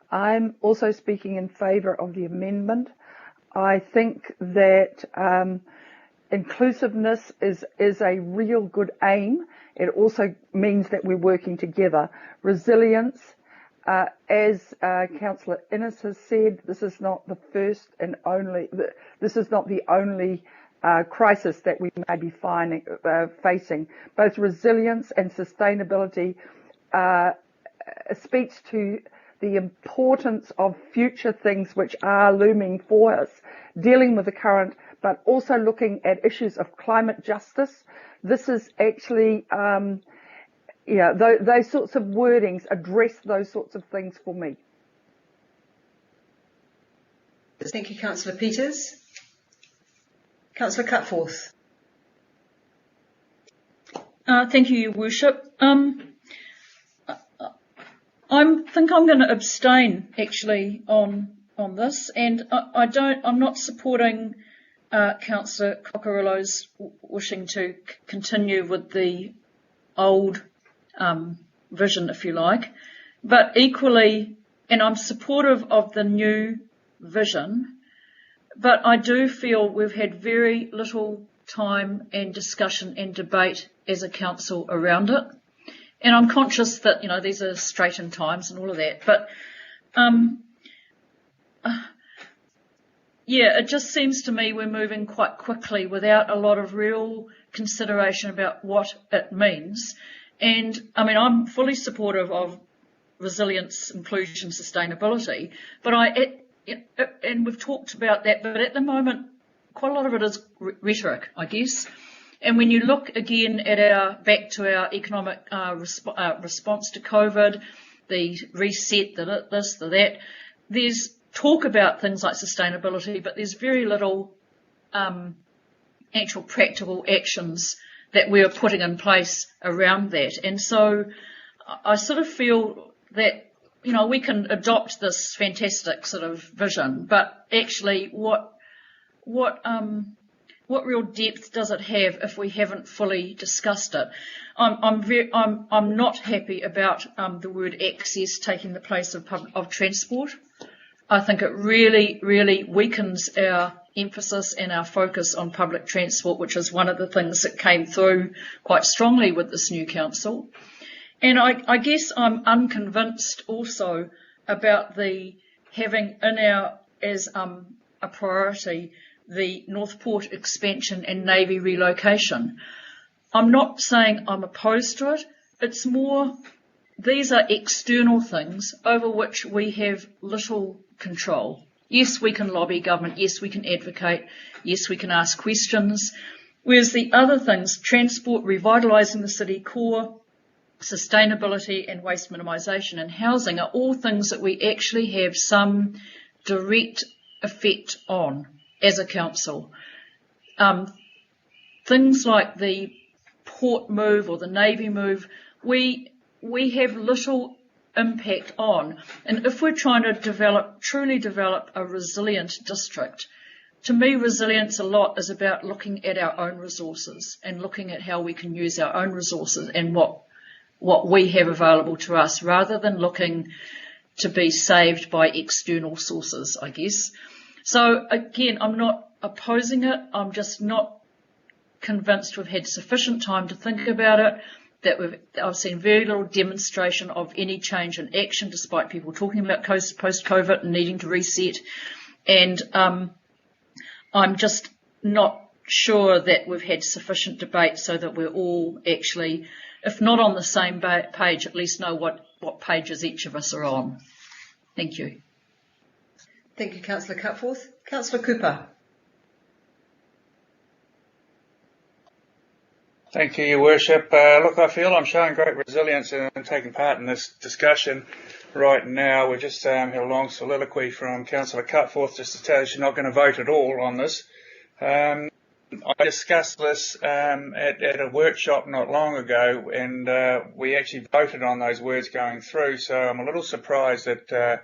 I'm also speaking in favour of the amendment. I think that inclusiveness is a real good aim. It also means that we're working together. Resilience, as Councillor Innes has said, this is not the first and only, this is not the only crisis that we may be facing. Both resilience and sustainability speaks to the importance of future things which are looming for us, dealing with the current, but also looking at issues of climate justice. This is actually, those sorts of wordings address those sorts of things for me. Thank you, Councillor Peters. Councillor Cutforth. Thank you, Your Worship. I think I'm going to abstain actually on this, and I'm not supporting Councillor Cockerillo's wishing to continue with the old vision, if you like, but equally, and I'm supportive of the new vision, but I do feel we've had very little time and discussion and debate as a council around it. And I'm conscious that, these are straitened times and all of that, but it just seems to me we're moving quite quickly without a lot of real consideration about what it means. And I'm fully supportive of resilience, inclusion, sustainability, but and we've talked about that, but at the moment, quite a lot of it is rhetoric, I guess. And when you look again at back to our economic response to COVID, the reset, the this, the that, there's talk about things like sustainability, but there's very little actual practical actions that we are putting in place around that. And so I sort of feel that, we can adopt this fantastic sort of vision, but actually what real depth does it have if we haven't fully discussed it? I'm not happy about the word access taking the place of transport. I think it really, really weakens our emphasis and our focus on public transport, which is one of the things that came through quite strongly with this new council. And I guess I'm unconvinced also about the having in as a priority the Northport expansion and Navy relocation. I'm not saying I'm opposed to it. It's more, these are external things over which we have little control. Yes, we can lobby government. Yes, we can advocate. Yes, we can ask questions. Whereas the other things, transport, revitalising the city core, sustainability and waste minimisation and housing are all things that we actually have some direct effect on as a council. Things like the port move or the Navy move, we have little impact on. And if we're trying to truly develop a resilient district, to me resilience a lot is about looking at our own resources and looking at how we can use our own resources and what we have available to us, rather than looking to be saved by external sources, I guess. So again, I'm not opposing it. I'm just not convinced we've had sufficient time to think about it, that I've seen very little demonstration of any change in action, despite people talking about post-COVID and needing to reset. And I'm just not sure that we've had sufficient debate so that we're all actually, if not on the same page, at least know what pages each of us are on. Thank you. Thank you, Councillor Cutforth. Councillor Cooper. Thank you, Your Worship. Look, I feel I'm showing great resilience in taking part in this discussion right now. We just had a long soliloquy from Councillor Cutforth just to tell us she's not going to vote at all on this. I discussed this at a workshop not long ago, and we actually voted on those words going through, so I'm a little surprised that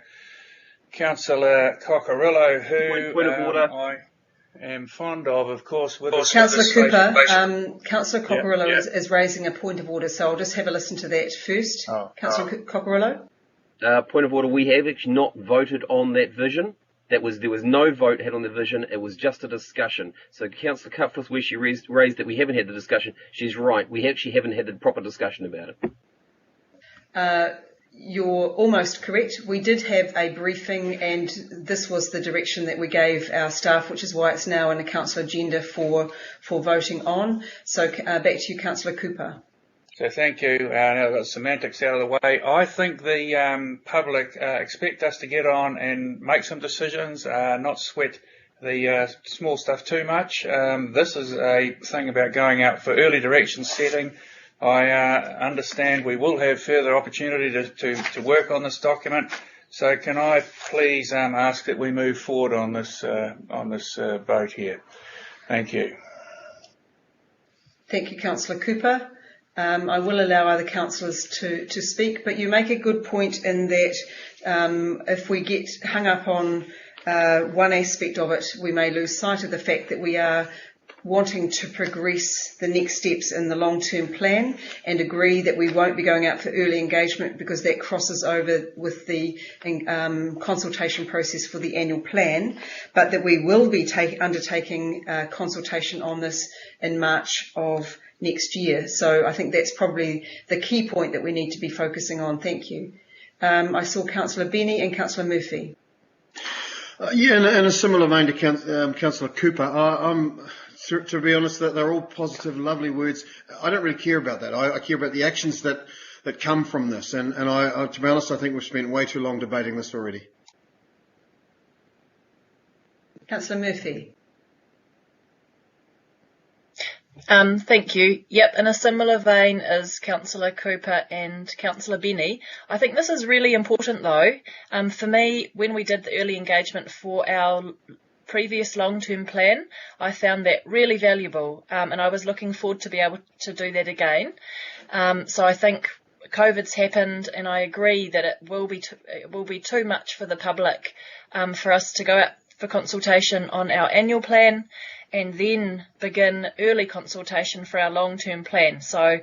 Councillor Cockerillo, who... Point of order. am fond of course, with this Councillor Cooper, legislation. Councillor Cockerillo is raising a point of order, so I'll just have a listen to that first. Councillor Cockerillo. Point of order, we have actually not voted on that vision. There was no vote had on the vision. It was just a discussion. So Councillor Cutforth, where she raised that we haven't had the discussion, she's right. We actually haven't had the proper discussion about it. You're almost correct. We did have a briefing, and this was the direction that we gave our staff, which is why it's now in the council agenda for voting on. So back to you, Councillor Cooper. So thank you. Now I've got semantics out of the way. I think the public expect us to get on and make some decisions, not sweat the small stuff too much. This is a thing about going out for early direction setting. I understand we will have further opportunity to work on this document. So can I please ask that we move forward on this vote here? Thank you. Thank you, Councillor Cooper. I will allow other councillors to speak, but you make a good point in that if we get hung up on one aspect of it, we may lose sight of the fact that we are wanting to progress the next steps in the long-term plan and agree that we won't be going out for early engagement because that crosses over with the consultation process for the annual plan, but that we will be undertaking consultation on this in March of next year. So I think that's probably the key point that we need to be focusing on. Thank you. I saw Councillor Benny and Councillor Murphy. In a similar vein to Councillor Cooper, to be honest, that they're all positive, lovely words. I don't really care about that. I care about the actions that come from this. And to be honest, I think we've spent way too long debating this already. Councillor Murphy. Thank you. Yep, in a similar vein as Councillor Cooper and Councillor Benny, I think this is really important though. For me, when we did the early engagement for our previous long-term plan, I found that really valuable, and I was looking forward to be able to do that again. So I think COVID's happened, and I agree that it will be too much for the public for us to go out for consultation on our annual plan and then begin early consultation for our long-term plan. So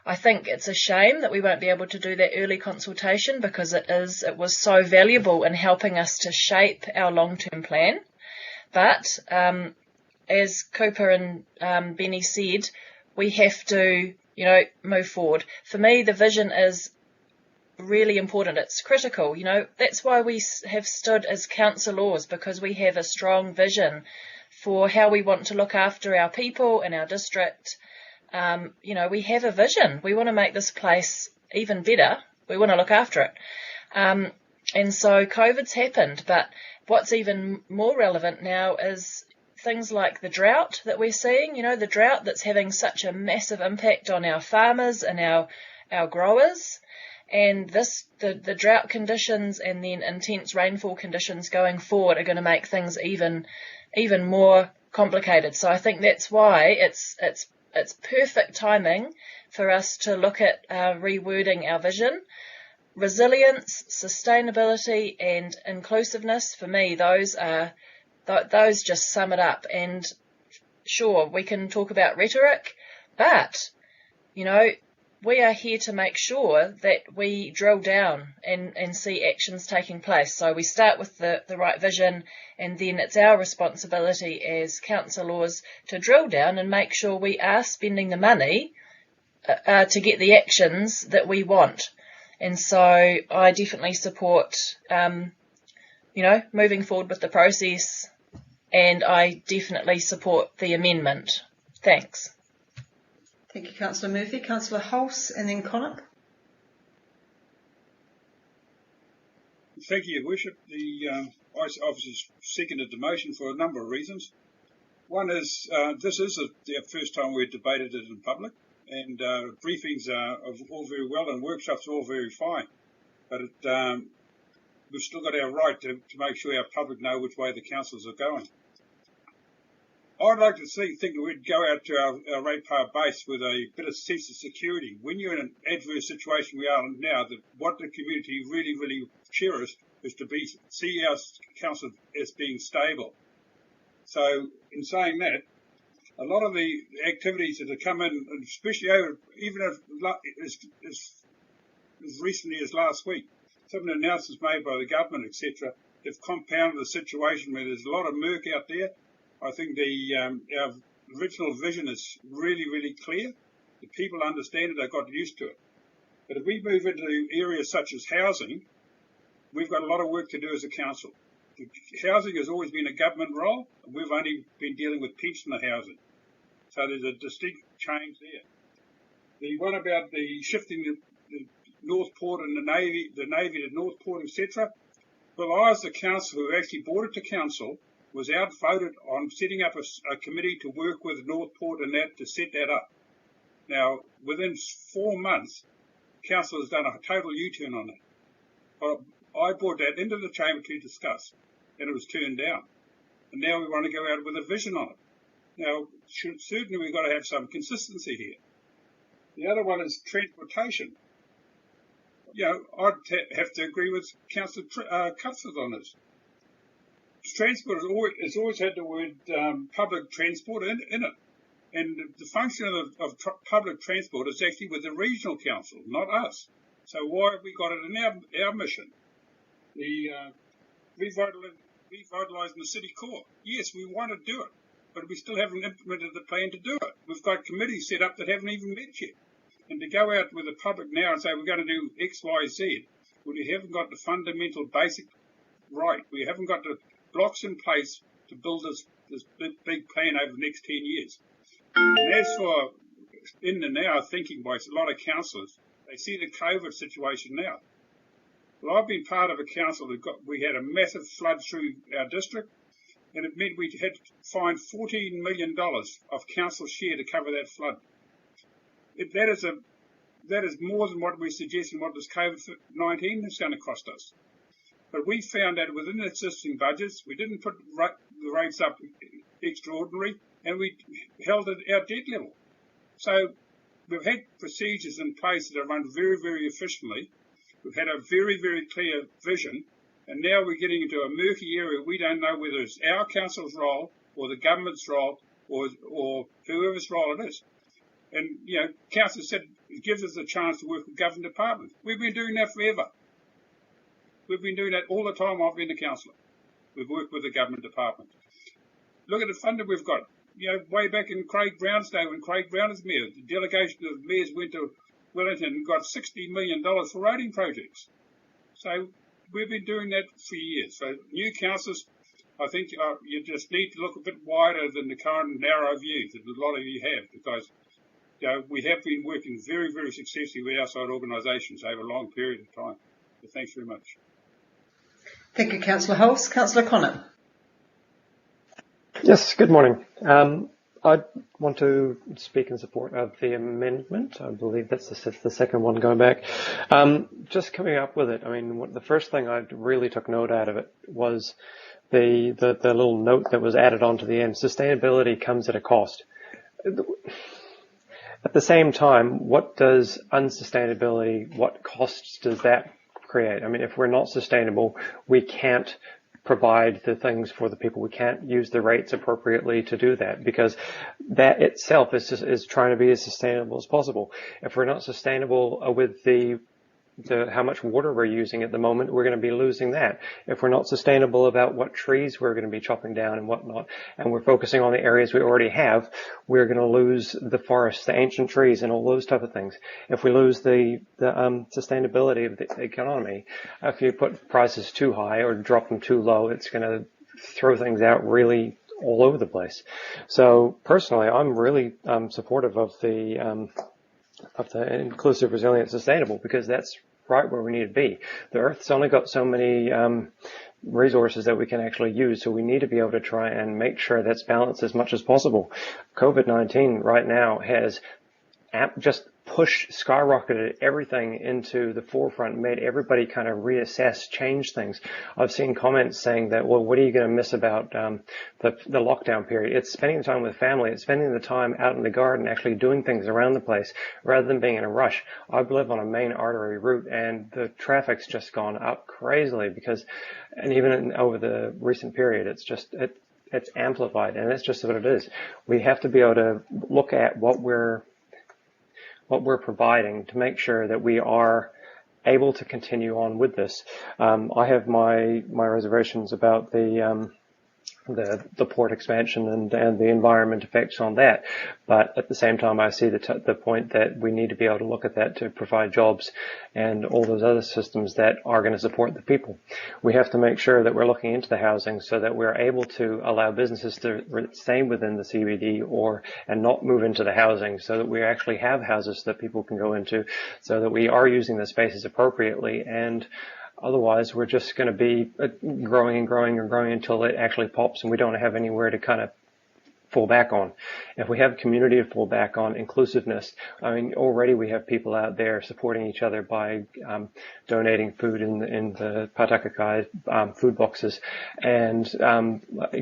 I think it's a shame that we won't be able to do that early consultation because it was so valuable in helping us to shape our long-term plan. But as Cooper and Benny said, we have to, move forward. For me, the vision is really important. It's critical. That's why we have stood as councillors, because we have a strong vision for how we want to look after our people in our district. We have a vision. We want to make this place even better. We want to look after it. And so COVID's happened, but what's even more relevant now is things like the drought that we're seeing, the drought that's having such a massive impact on our farmers and our growers. And the drought conditions and then intense rainfall conditions going forward are going to make things even more complicated. So I think that's why it's perfect timing for us to look at rewording our vision. Resilience, sustainability and inclusiveness, for me, those just sum it up. And sure, we can talk about rhetoric, but we are here to make sure that we drill down and see actions taking place. So we start with the right vision, and then it's our responsibility as councillors to drill down and make sure we are spending the money to get the actions that we want. And so I definitely support, moving forward with the process, and I definitely support the amendment. Thanks. Thank you, Councillor Murphy. Councillor Hulse and then Connick. Thank you, Your Worship. I obviously seconded the motion for a number of reasons. One is this is the first time we've debated it in public, and briefings are all very well and workshops are all very fine, but we've still got our right to make sure our public know which way the councils are going. I'd like to think that we'd go out to our ratepayer base with a bit of sense of security. When you're in an adverse situation we are now, that what the community really, really cherish is to see our council as being stable. So in saying that, a lot of the activities that have come in, especially over, even as recently as last week, some of the announcements made by the government, etc., have compounded the situation where there's a lot of murk out there. I think our original vision is really, really clear. The people understand it, they've got used to it. But if we move into areas such as housing, we've got a lot of work to do as a council. Housing has always been a government role, and we've only been dealing with pensioner housing. So there's a distinct change there. The one about the shifting the Northport and the Navy to Northport, etc. Well, I, as the council who actually brought it to council, was outvoted on setting up a committee to work with Northport and that to set that up. Now, within 4 months, council has done a total U-turn on it. I brought that into the chamber to discuss, and it was turned down. And now we want to go out with a vision on it. Now, certainly we've got to have some consistency here. The other one is transportation. You know, I'd have to agree with Councillor Cuthbert on this. Transport has always had the word public transport in it. And the function of public transport is actually with the regional council, not us. So why have we got it in our mission? The revitalising the city core. Yes, we want to do it, but we still haven't implemented the plan to do it. We've got committees set up that haven't even met yet. And to go out with the public now and say we're going to do X, Y, Z, when we haven't got the fundamental basic right, we haven't got the blocks in place to build this big plan over the next 10 years. And as for in the now thinking by a lot of councillors, they see the COVID situation now. Well, I've been part of a council we had a massive flood through our district, and it meant we had to find $14 million of council share to cover that flood. That is more than what we suggested what this COVID-19 is going to cost us. But we found that within the existing budgets, we didn't put the rates up extraordinary, and we held our debt level. So we've had procedures in place that are run very, very efficiently. We've had a very, very clear vision, and now we're getting into a murky area. We don't know whether it's our council's role or the government's role or whoever's role it is. And, you know, council said it gives us a chance to work with government departments. We've been doing that forever. We've been doing that all the time I've been a councillor. We've worked with the government department. Look at the funding we've got. You know, way back in Craig Brown's day, when Craig Brown was mayor, the delegation of mayors went to Wellington and got $60 million for roading projects. So we've been doing that for years. So new councillors, I think you just need to look a bit wider than the current narrow view that a lot of you have, because you know, we have been working very, very successfully with outside organisations over a long period of time. So thanks very much. Thank you, Councillor Hulse. Councillor Connor. Yes, good morning. I want to speak in support of the amendment. I believe that's the second one going back. Just coming up with it, I mean, the first thing I really took note out of it was the little note that was added on to the end. Sustainability comes at a cost. At the same time, what does unsustainability, what costs does that create? I mean, if we're not sustainable, we can't provide the things for the people. We can't use the rates appropriately to do that, because that itself is trying to be as sustainable as possible. If we're not sustainable with the how much water we're using at the moment, we're going to be losing that. If we're not sustainable about what trees we're going to be chopping down and whatnot, and we're focusing on the areas we already have, we're going to lose the forests, the ancient trees, and all those type of things. If we lose the sustainability of the economy, if you put prices too high or drop them too low, it's going to throw things out really all over the place. So personally, I'm really supportive of the inclusive, resilient, sustainable, because that's right where we need to be. The Earth's only got so many resources that we can actually use, so we need to be able to try and make sure that's balanced as much as possible. COVID-19 right now has just skyrocketed everything into the forefront, made everybody kind of reassess, change things. I've seen comments saying that, well, what are you going to miss about the lockdown period? It's spending time with family. It's spending the time out in the garden, actually doing things around the place rather than being in a rush. I live on a main artery route, and the traffic's just gone up crazily because, and even over the recent period, it's amplified, and that's just what it is. We have to be able to look at what we're providing to make sure that we are able to continue on with this. I have my reservations about the port expansion and the environment effects on that, but at the same time I see the point that we need to be able to look at that to provide jobs and all those other systems that are going to support the people. We have to make sure that we're looking into the housing so that we're able to allow businesses to stay within the CBD and not move into the housing, so that we actually have houses that people can go into, so that we are using the spaces appropriately. And otherwise, we're just going to be growing and growing and growing until it actually pops and we don't have anywhere to kind of fall back on. If we have community to fall back on, inclusiveness, I mean, already we have people out there supporting each other by donating food in the Patakakai food boxes, and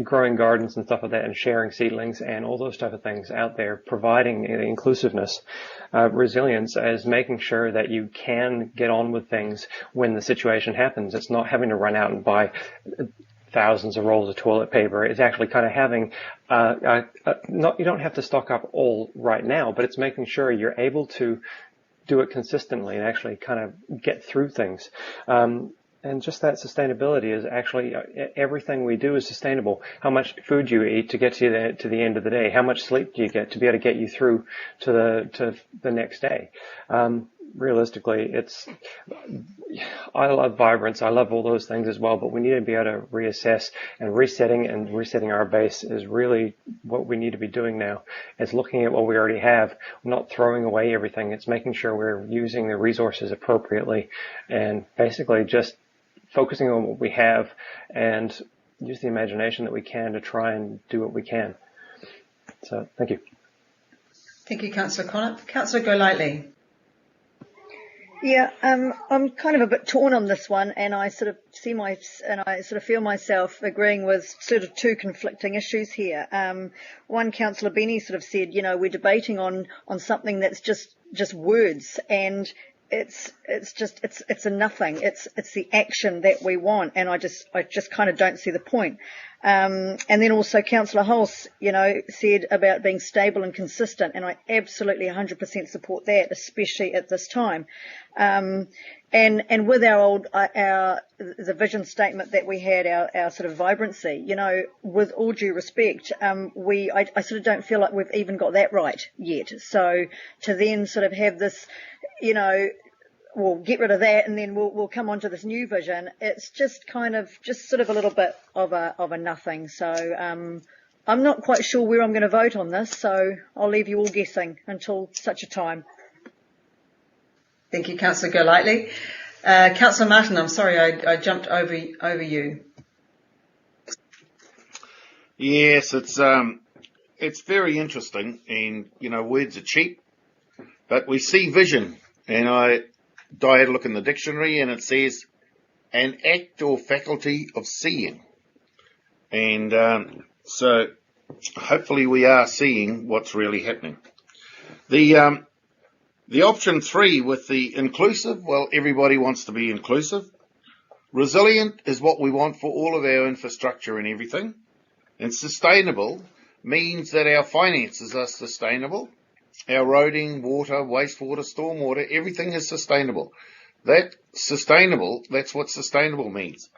growing gardens and stuff like that, and sharing seedlings and all those type of things out there, providing inclusiveness. Resilience as making sure that you can get on with things when the situation happens. It's not having to run out and buy thousands of rolls of toilet paper. It's actually kind of having, you don't have to stock up all right now, but it's making sure you're able to do it consistently and actually kind of get through things. And just that sustainability is actually everything we do is sustainable. How much food you eat to get to the end of the day? How much sleep do you get to be able to get you through to the next day? Realistically, I love vibrance. I love all those things as well, but we need to be able to reassess, and resetting our base is really what we need to be doing now. It's looking at what we already have, not throwing away everything. It's making sure we're using the resources appropriately and basically just focusing on what we have and use the imagination that we can to try and do what we can. So, thank you. Thank you, Councillor Connor. Councillor Golightly. Yeah, I'm kind of a bit torn on this one, and I sort of feel myself agreeing with sort of two conflicting issues here. One, Councillor Benny sort of said, we're debating on something that's just words, and it's a nothing. It's the action that we want, and I just kind of don't see the point. And then also Councillor Hulse, said about being stable and consistent, and I absolutely 100% support that, especially at this time. And with the vision statement that we had, our sort of vibrancy, with all due respect, I sort of don't feel like we've even got that right yet. So to then sort of have this, we'll get rid of that and then we'll come on to this new vision. It's just sort of a little bit of a nothing. So I'm not quite sure where I'm going to vote on this, so I'll leave you all guessing until such a time. Thank you, Councillor Golightly. Councillor Martin, I'm sorry I jumped over you. Yes, it's very interesting, and words are cheap, but we see vision, and I had a look in the dictionary, and it says an act or faculty of seeing, and so hopefully we are seeing what's really happening. The option 3 with the inclusive, well, everybody wants to be inclusive. Resilient is what we want for all of our infrastructure and everything. And sustainable means that our finances are sustainable. Our roading, water, wastewater, stormwater, everything is sustainable. That's what sustainable means.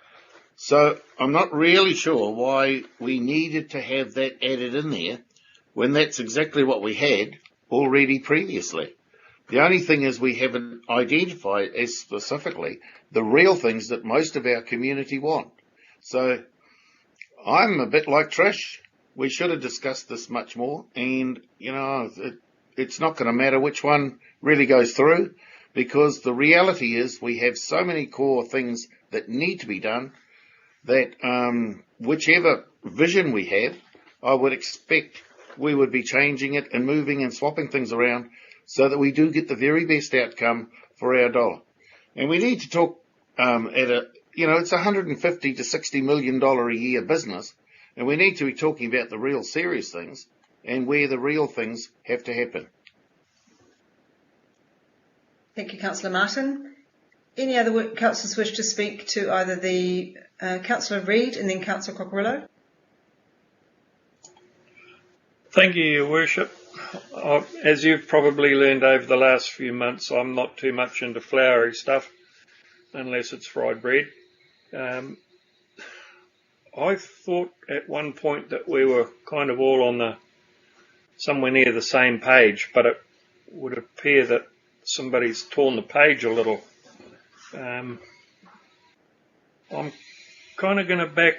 So I'm not really sure why we needed to have that added in there when that's exactly what we had already previously. The only thing is we haven't identified as specifically the real things that most of our community want. So I'm a bit like Trish. We should have discussed this much more, and, it's not going to matter which one really goes through, because the reality is we have so many core things that need to be done that whichever vision we have, I would expect we would be changing it and moving and swapping things around so that we do get the very best outcome for our dollar. And we need to talk it's $150 to $60 million a year business, and we need to be talking about the real serious things and where the real things have to happen. Thank you, Councillor Martin. Any other councillors wish to speak to either the Councillor Reid and then Councillor Cockerillo? Thank you, Your Worship. As you've probably learned over the last few months, I'm not too much into floury stuff, unless it's fried bread. I thought at one point that we were kind of all on somewhere near the same page, but it would appear that somebody's torn the page a little. I'm kind of going to back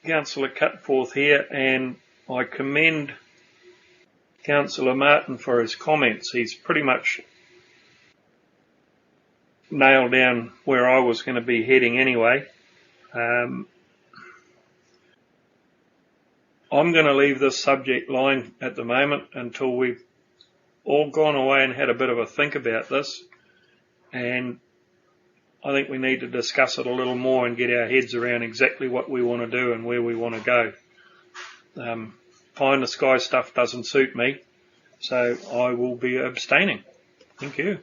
Councillor Cutforth here, and I commend Councillor Martin for his comments. He's pretty much nailed down where I was going to be heading anyway. I'm going to leave this subject line at the moment until we've all gone away and had a bit of a think about this, and I think we need to discuss it a little more and get our heads around exactly what we want to do and where we want to go. Pie in the sky stuff doesn't suit me, so I will be abstaining. Thank you.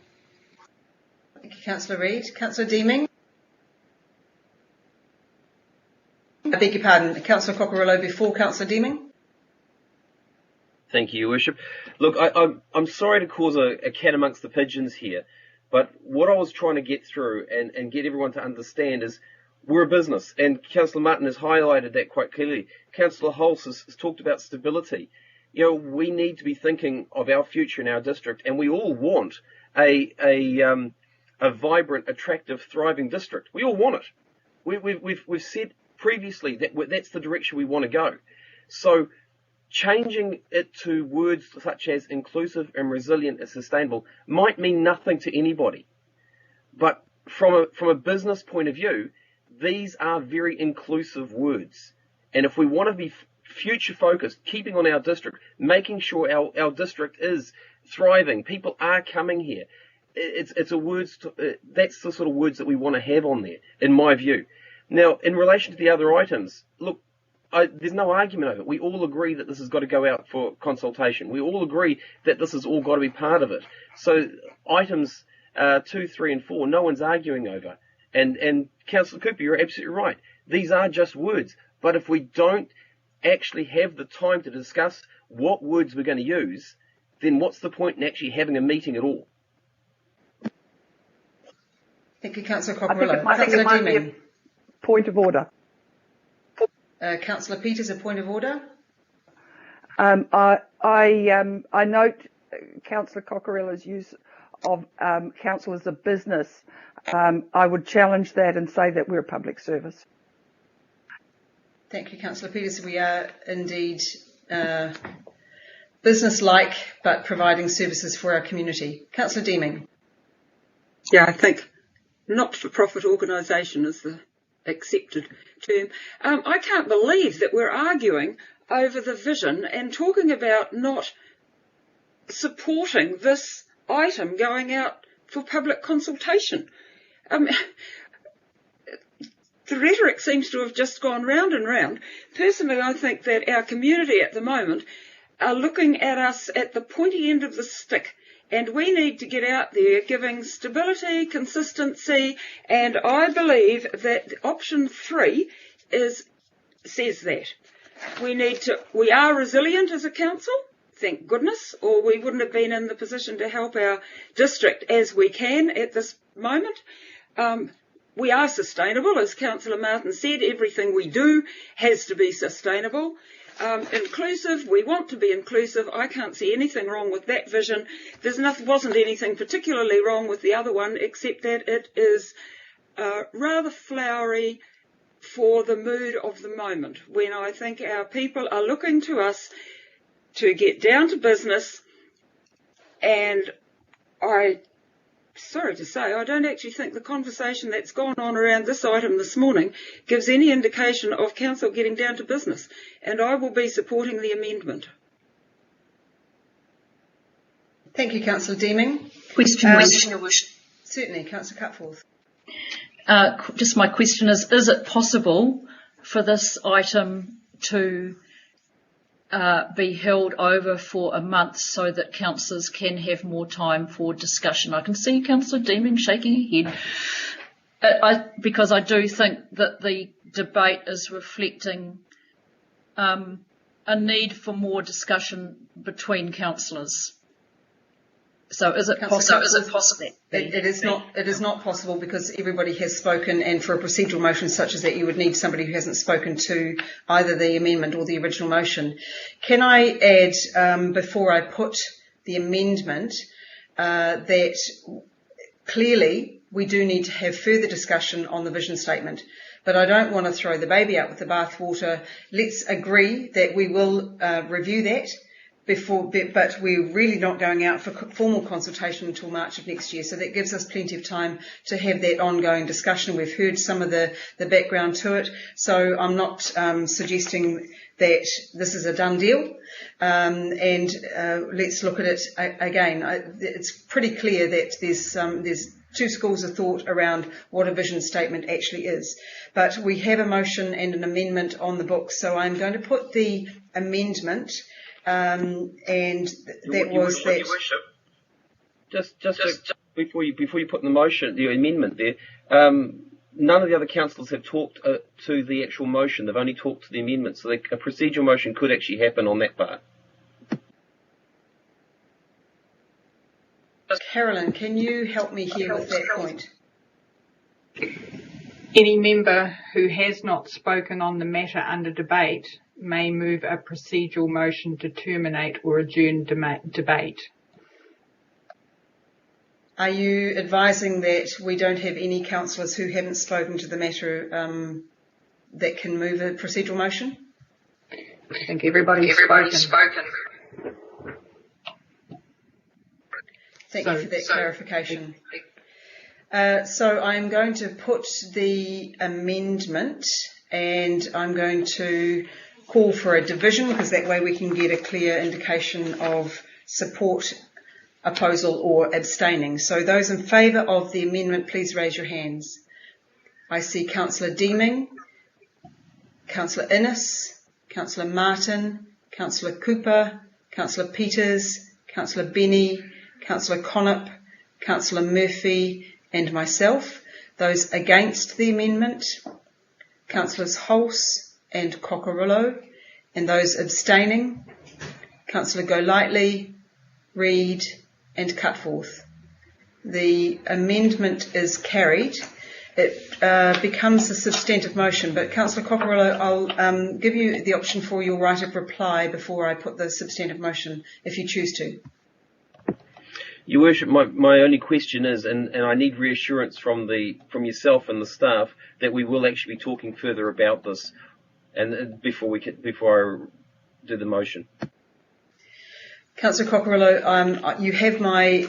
Thank you, Councillor Reid. Councillor Deeming? I beg your pardon, Councillor Cockerillo before Councillor Deeming. Thank you, Your Worship. Look, I'm sorry to cause a cat amongst the pigeons here, but what I was trying to get through and get everyone to understand is we're a business, and Councillor Martin has highlighted that quite clearly. Councillor Hulse has talked about stability. You know, we need to be thinking of our future in our district, and we all want a vibrant, attractive, thriving district. We all want it. We've said previously that that's the direction we want to go. So changing it to words such as inclusive and resilient and sustainable might mean nothing to anybody. But from a business point of view, these are very inclusive words. And if we want to be future focused, keeping on our district, making sure our district is thriving, people are coming here, it's a words that's the sort of words that we want to have on there, in my view. Now, in relation to the other items, look, there's no argument over it. We all agree that this has got to go out for consultation. We all agree that this has all got to be part of it. So items 2, 3 and 4, no one's arguing over. And Councillor Cooper, you're absolutely right. These are just words. But if we don't actually have the time to discuss what words we're going to use, then what's the point in actually having a meeting at all? Thank you, Councillor Cockerillo. I think it might be a point of order. Councillor Peters, a point of order. I note Councillor Cockerillo's use of council as a business. I would challenge that and say that we're a public service. Thank you, Councillor Peters. We are indeed business-like, but providing services for our community. Councillor Deeming. Yeah, I think not-for-profit organisation is the accepted term. I can't believe that we're arguing over the vision and talking about not supporting this item going out for public consultation. The rhetoric seems to have just gone round and round. Personally, I think that our community at the moment are looking at us at the pointy end of the stick, and we need to get out there giving stability, consistency, and I believe that option 3 says that. We are resilient as a council, thank goodness, or we wouldn't have been in the position to help our district as we can at this moment. We are sustainable, as Councillor Martin said, everything we do has to be sustainable. Inclusive, we want to be inclusive. I can't see anything wrong with that vision. Wasn't anything particularly wrong with the other one, except that it is rather flowery for the mood of the moment, when I think our people are looking to us to get down to business, and sorry to say, I don't actually think the conversation that's gone on around this item this morning gives any indication of council getting down to business, and I will be supporting the amendment. Thank you, Councillor Deeming. Question, Certainly, Councillor Cutforth. Just my question is it possible for this item to be held over for a month so that councillors can have more time for discussion? I can see Councillor Deeming shaking her head, because I do think that the debate is reflecting a need for more discussion between councillors? So is it possible? It is not possible because everybody has spoken, and for a procedural motion such as that, you would need somebody who hasn't spoken to either the amendment or the original motion. Can I add, before I put the amendment, that clearly we do need to have further discussion on the vision statement, but I don't want to throw the baby out with the bathwater. Let's agree that we will review that but we're really not going out for formal consultation until March of next year. So that gives us plenty of time to have that ongoing discussion. We've heard some of the background to it. So I'm not suggesting that this is a done deal. Let's look at it again. It's pretty clear that there's two schools of thought around what a vision statement actually is. But we have a motion and an amendment on the books. So I'm going to put the amendment Just before you put the motion, the amendment there, none of the other councillors have talked to the actual motion. They've only talked to the amendment, so a procedural motion could actually happen on that part. Carolyn, can you help me here with that point? Any member who has not spoken on the matter under debate may move a procedural motion to terminate or adjourn debate. Are you advising that we don't have any councillors who haven't spoken to the matter that can move a procedural motion? I think everybody's spoken. Thank you for that clarification. So I'm going to put the amendment and I'm going to call for a division because that way we can get a clear indication of support, opposal or abstaining. So those in favour of the amendment, please raise your hands. I see Councillor Deeming, Councillor Innes, Councillor Martin, Councillor Cooper, Councillor Peters, Councillor Benny, Councillor Connop, Councillor Murphy and myself. Those against the amendment, Councillors Hulse and Cockerillo, and those abstaining, Councillor Golightly, Reid and Cutforth. The amendment is carried. It becomes a substantive motion, but Councillor Cockerillo, I'll give you the option for your right of reply before I put the substantive motion, if you choose to. Your Worship, my only question is, and I need reassurance from yourself and the staff that we will actually be talking further about this, and before I do the motion. Councillor Cockerillo, you have my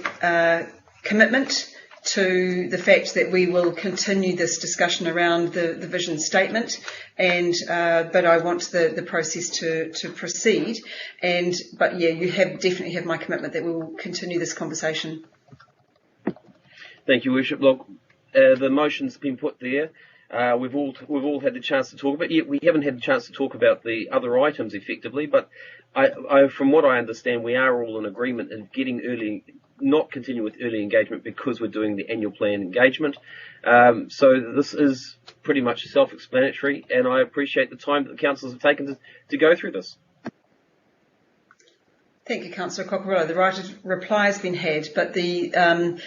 commitment to the fact that we will continue this discussion around the vision statement, but I want the process to proceed. But yeah, you definitely have my commitment that we will continue this conversation. Thank you, Worship. Look, the motion's been put there. We've all had the chance to talk about it. Yet we haven't had the chance to talk about the other items effectively. But from what I understand, we are all in agreement in not continue with early engagement because we're doing the annual plan engagement. So this is pretty much self-explanatory, and I appreciate the time that the councillors have taken to go through this. Thank you, Councillor Cockerillo. The right of reply has been had, but the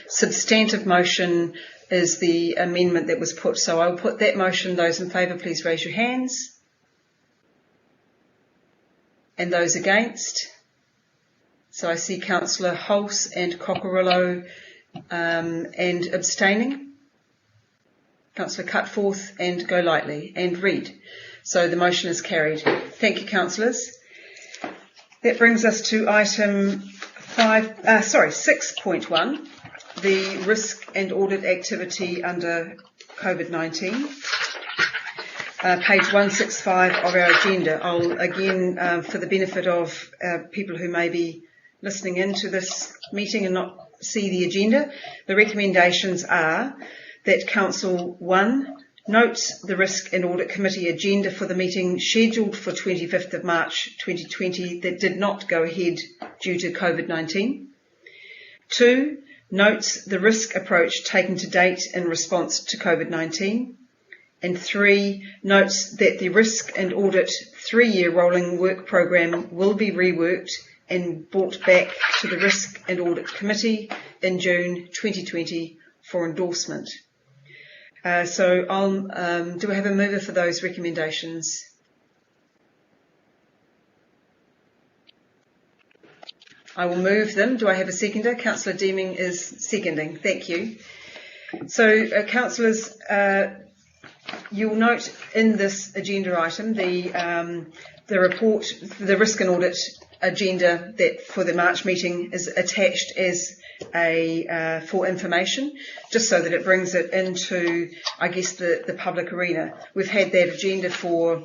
substantive motion is the amendment that was put. So I will put that motion. Those in favour, please raise your hands. And those against? So I see Councillor Hulse and Cockerillo and abstaining. Councillor Cutforth and Golightly and Reid. So the motion is carried. Thank you, councillors. That brings us to item 6.1, the risk and audit activity under COVID-19. Page 165 of our agenda. I'll again, for the benefit of people who may be listening into this meeting and not see the agenda, the recommendations are that Council 1 notes the Risk and Audit Committee agenda for the meeting scheduled for 25th of March 2020 that did not go ahead due to COVID-19. 2, notes the risk approach taken to date in response to COVID-19. And 3, notes that the Risk and Audit 3-year rolling work programme will be reworked and brought back to the Risk and Audit Committee in June 2020 for endorsement. So do I have a mover for those recommendations? I will move them. Do I have a seconder? Councillor Deeming is seconding. Thank you. So, councillors, you'll note in this agenda item the report, the Risk and Audit agenda that for the March meeting is attached as for information, just so that it brings it into, I guess, the public arena. We've had that agenda for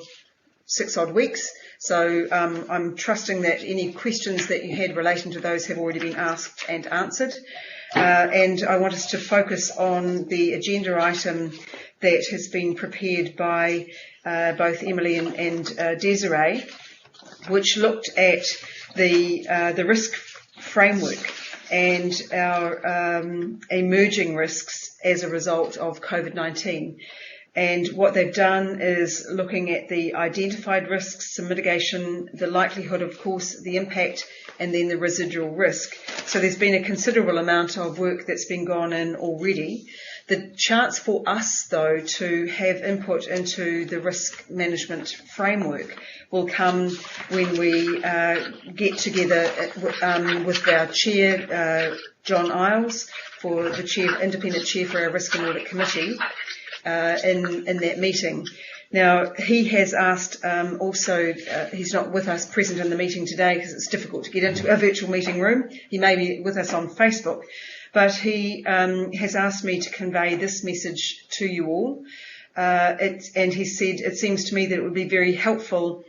6 odd weeks, so I'm trusting that any questions that you had relating to those have already been asked and answered. And I want us to focus on the agenda item that has been prepared by both Emily and Desiree, which looked at the risk framework and our emerging risks as a result of COVID-19. And what they've done is looking at the identified risks, the mitigation, the likelihood, of course, the impact, and then the residual risk. So there's been a considerable amount of work that's been gone in already. The chance for us, though, to have input into the risk management framework will come when we get together with our chair, John Isles, for the independent chair for our Risk and Audit Committee, in that meeting. Now, he has asked also, he's not with us present in the meeting today because it's difficult to get into a virtual meeting room. He may be with us on Facebook, but he has asked me to convey this message to you all. And he said, it seems to me that it would be very helpful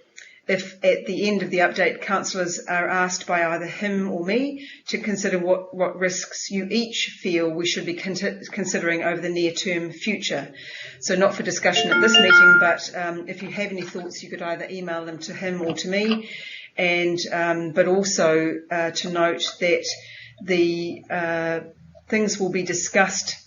if at the end of the update, councillors are asked by either him or me to consider what risks you each feel we should be considering over the near-term future. So not for discussion at this meeting, but if you have any thoughts, you could either email them to him or to me, and but also to note that the things will be discussed.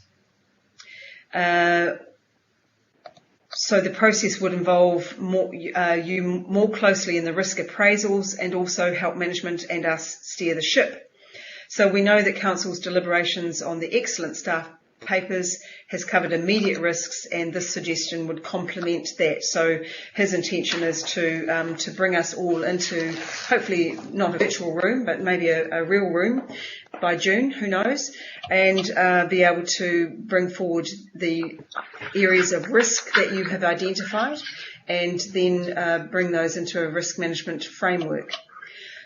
So the process would involve you more closely in the risk appraisals and also help management and us steer the ship. So we know that Council's deliberations on the excellent staff papers has covered immediate risks, and this suggestion would complement that. So his intention is to bring us all into, hopefully not a virtual room, but maybe a real room by June, who knows, and be able to bring forward the areas of risk that you have identified and then bring those into a risk management framework.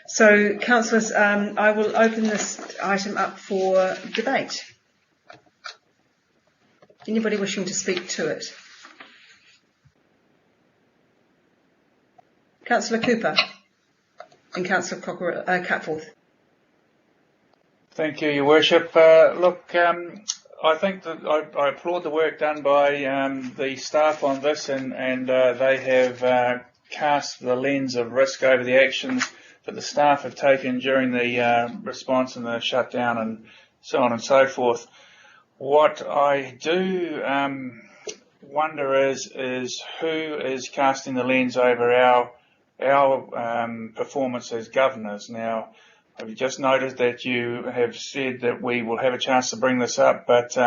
So, councillors, I will open this item up for debate. Anybody wishing to speak to it? Councillor Cooper and Councillor Cutforth. Thank you, Your Worship. Look, I think that I applaud the work done by the staff on this, and they have cast the lens of risk over the actions that the staff have taken during the response and the shutdown and so on and so forth. What I do wonder is who is casting the lens over our performance as governors. Now, I've just noticed that you have said that we will have a chance to bring this up, but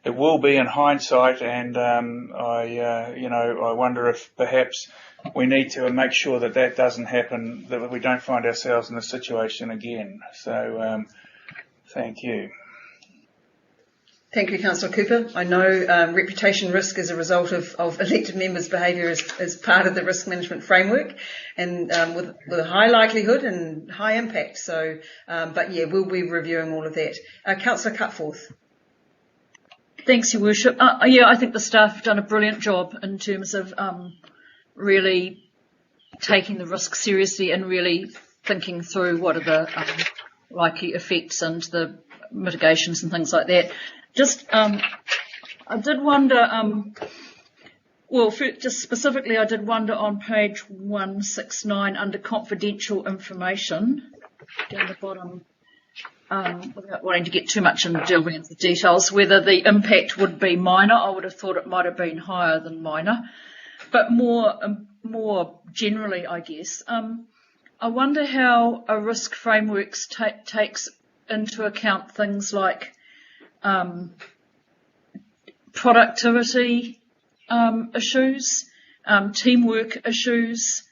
it will be in hindsight, and I wonder if perhaps we need to make sure that that doesn't happen, that we don't find ourselves in this situation again. So, thank you. Thank you, Councillor Cooper. I know reputation risk as a result of elected members' behaviour is part of the risk management framework, and with a high likelihood and high impact. So, but yeah, we'll be reviewing all of that. Councillor Cutforth. Thanks, Your Worship. Yeah, I think the staff have done a brilliant job in terms of really taking the risk seriously and really thinking through what are the likely effects and the mitigations and things like that. Just, I did wonder, just specifically, I did wonder on page 169 under confidential information, down the bottom, without wanting to get too much into delving into the details, whether the impact would be minor. I would have thought it might have been higher than minor. But more generally, I guess, I wonder how a risk framework takes into account things like productivity issues, teamwork issues.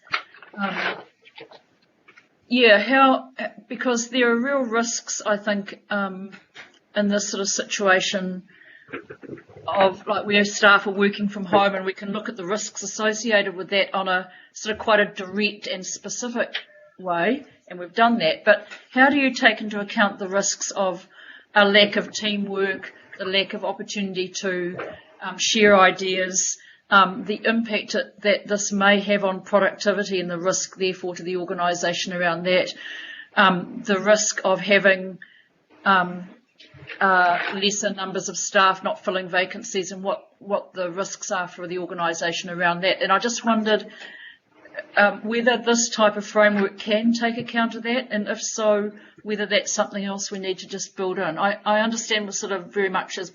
Because there are real risks, I think, in this sort of situation of like where staff are working from home, and we can look at the risks associated with that on a sort of quite a direct and specific way, and we've done that. But how do you take into account the risks of a lack of teamwork, the lack of opportunity to share ideas, the impact that this may have on productivity and the risk, therefore, to the organisation around that, the risk of having lesser numbers of staff not filling vacancies, and what the risks are for the organisation around that. And I just wondered whether this type of framework can take account of that, and if so, whether that's something else we need to just build in. I understand we're sort of very much, as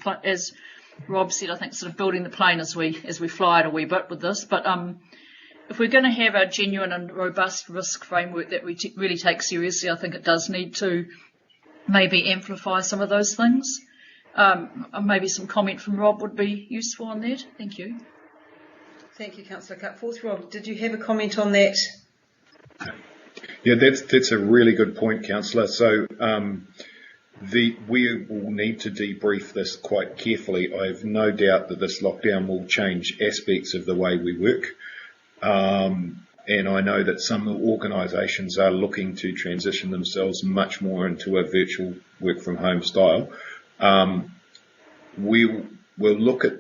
Rob said, I think sort of building the plane as we fly it a wee bit with this, but if we're going to have a genuine and robust risk framework that we really take seriously, I think it does need to maybe amplify some of those things. Maybe some comment from Rob would be useful on that. Thank you. Thank you, Councillor Cutforth. Rob, did you have a comment on that? Yeah, that's a really good point, Councillor. So we will need to debrief this quite carefully. I have no doubt that this lockdown will change aspects of the way we work. And I know that some organisations are looking to transition themselves much more into a virtual work from home style. We will look at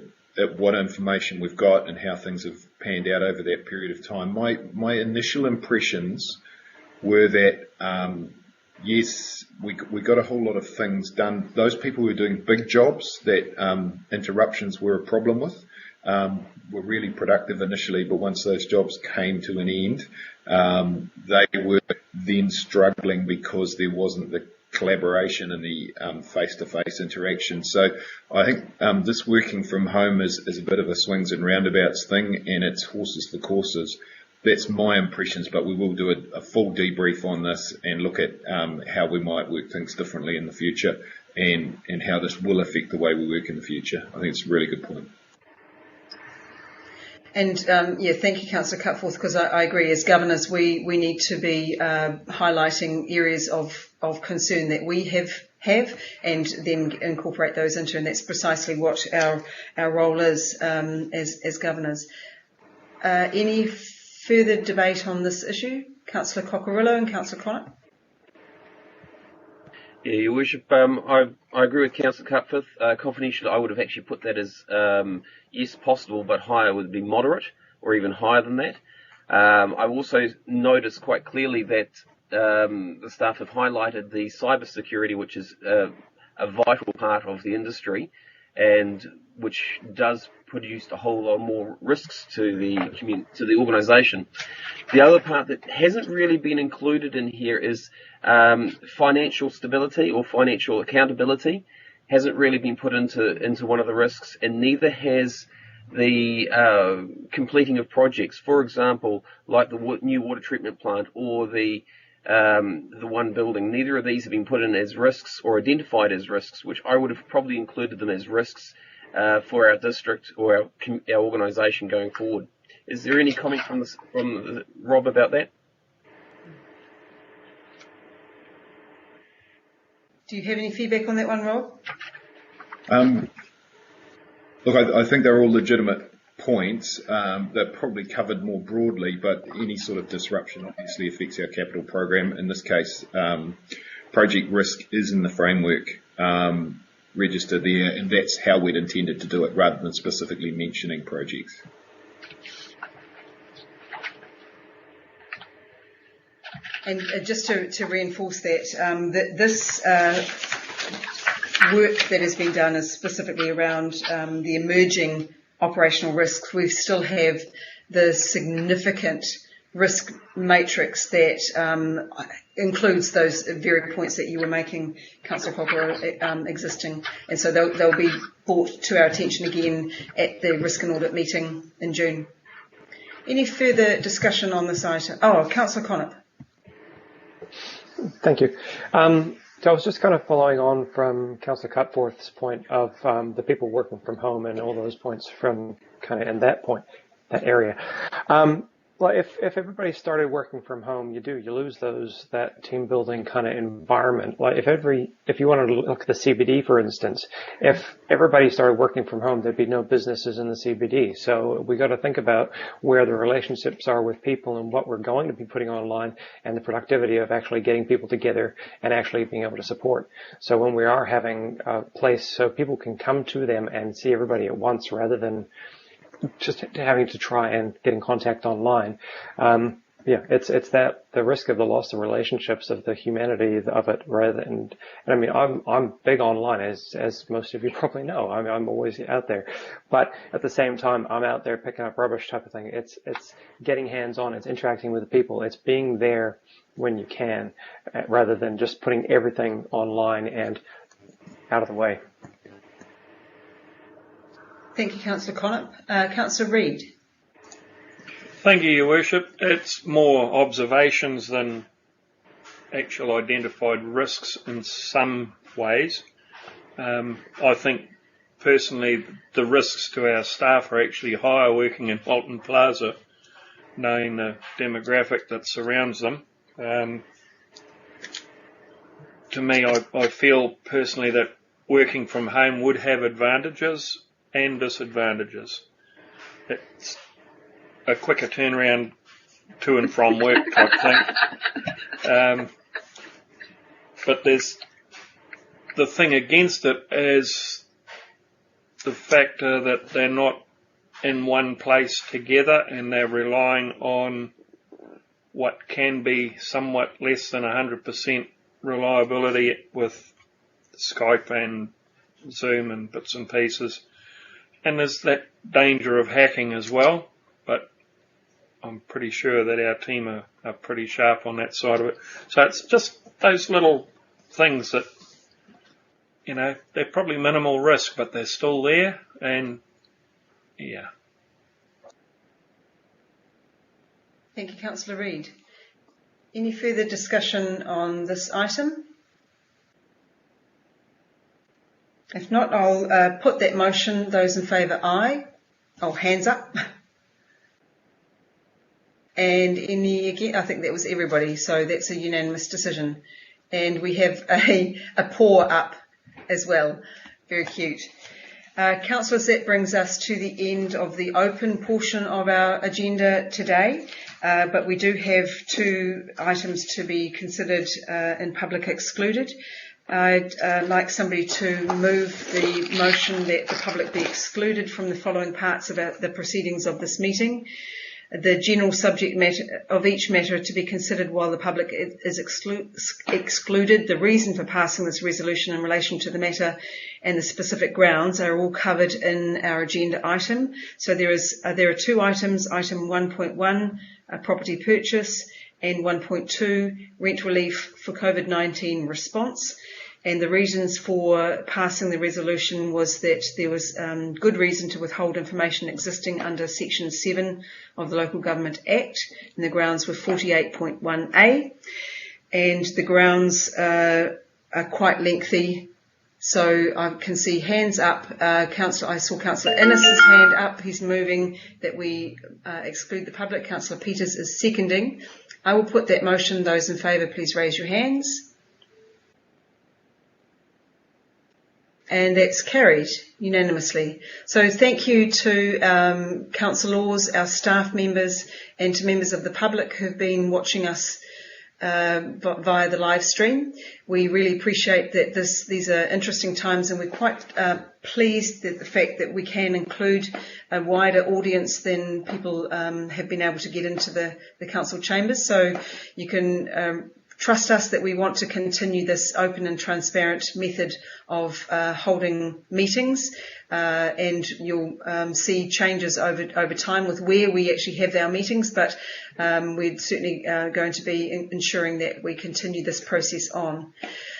what information we've got and how things have panned out over that period of time. My initial impressions were that yes, we got a whole lot of things done. Those people who were doing big jobs that interruptions were a problem with were really productive initially, but once those jobs came to an end, they were then struggling because there wasn't the collaboration and the face-to-face interaction. So I think this working from home is a bit of a swings and roundabouts thing, and it's horses for courses. That's my impressions, but we will do a full debrief on this and look at how we might work things differently in the future, and how this will affect the way we work in the future. I think it's a really good point. And thank you, Councillor Cutforth, because I agree, as governors, we need to be highlighting areas of concern that we have and then incorporate those into, and that's precisely what our role is as governors. Any further debate on this issue? Councillor Cockerillo and Councillor Cronach? Yeah, Your Worship, I agree with Councillor Cutforth. Confidential, I would have actually put that as yes, possible, but higher would be moderate, or even higher than that. I've also noticed quite clearly that the staff have highlighted the cybersecurity, which is a vital part of the industry, and which does produce a whole lot more risks to the organisation. The other part that hasn't really been included in here is financial stability or financial accountability. Hasn't really been put into one of the risks, and neither has the completing of projects. For example, like the new water treatment plant or the one building. Neither of these have been put in as risks or identified as risks, which I would have probably included them as risks for our district or our organisation going forward. Is there any comment from Rob about that? Do you have any feedback on that one, Rob? Look, I think they're all legitimate points. They're probably covered more broadly, but any sort of disruption obviously affects our capital program. In this case, project risk is in the framework register there, and that's how we'd intended to do it, rather than specifically mentioning projects. And just to reinforce that, this work that has been done is specifically around the emerging operational risks. We still have the significant risk matrix that includes those very points that you were making, Councillor Popper, existing. And so they'll be brought to our attention again at the Risk and Audit meeting in June. Any further discussion on this item? Oh, Councillor Connop. Thank you. So I was just kind of following on from Councillor Cutforth's point of the people working from home and all those points from kind of in that point, that area. Well, if everybody started working from home, you lose that team building kind of environment. Like if you wanted to look at the CBD, for instance, if everybody started working from home, there'd be no businesses in the CBD. So we got to think about where the relationships are with people and what we're going to be putting online and the productivity of actually getting people together and actually being able to support. So when we are having a place so people can come to them and see everybody at once rather than just having to try and get in contact online. It's that the risk of the loss of relationships, of the humanity of it, rather than. And I mean, I'm big online, as most of you probably know. I'm always out there, but at the same time, I'm out there picking up rubbish type of thing. It's getting hands on. It's interacting with the people. It's being there when you can, rather than just putting everything online and out of the way. Thank you, Councillor Connop. Councillor Reid. Thank you, Your Worship. It's more observations than actual identified risks in some ways. I think personally the risks to our staff are actually higher working in Walton Plaza, knowing the demographic that surrounds them. To me, I feel personally that working from home would have advantages and disadvantages. It's a quicker turnaround to and from work type thing. But there's the thing against it is the factor that they're not in one place together and they're relying on what can be somewhat less than 100% reliability with Skype and Zoom and bits and pieces. And there's that danger of hacking as well, but I'm pretty sure that our team are pretty sharp on that side of it. So it's just those little things that, they're probably minimal risk, but they're still there, and yeah. Thank you, Councillor Reid. Any further discussion on this item? If not, I'll put that motion. Those in favour, aye. Oh, hands up. And any again? I think that was everybody, so that's a unanimous decision. And we have a paw up as well. Very cute. Councillors, that brings us to the end of the open portion of our agenda today. But we do have 2 items to be considered in public excluded. I'd like somebody to move the motion that the public be excluded from the following parts of the proceedings of this meeting. The general subject matter of each matter to be considered while the public is excluded, the reason for passing this resolution in relation to the matter, and the specific grounds are all covered in our agenda item. So there are 2 items, item 1.1, property purchase, and 1.2, rent relief for COVID-19 response. And the reasons for passing the resolution was that there was good reason to withhold information existing under Section 7 of the Local Government Act, and the grounds were 48.1a. And the grounds are quite lengthy, so I can see hands up. I saw Councillor Innes's hand up. He's moving that we exclude the public. Councillor Peters is seconding. I will put that motion. Those in favour, please raise your hands. And that's carried unanimously. So thank you to councillors, our staff members, and to members of the public who've been watching us via the live stream. We really appreciate that these are interesting times, and we're quite pleased that the fact that we can include a wider audience than people have been able to get into the council chambers. So you can trust us that we want to continue this open and transparent method of holding meetings, and you'll see changes over time with where we actually have our meetings, but we're certainly going to be ensuring that we continue this process on.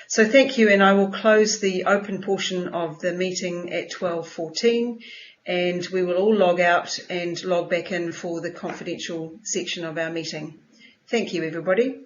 So thank you, and I will close the open portion of the meeting at 12:14, and we will all log out and log back in for the confidential section of our meeting. Thank you, everybody.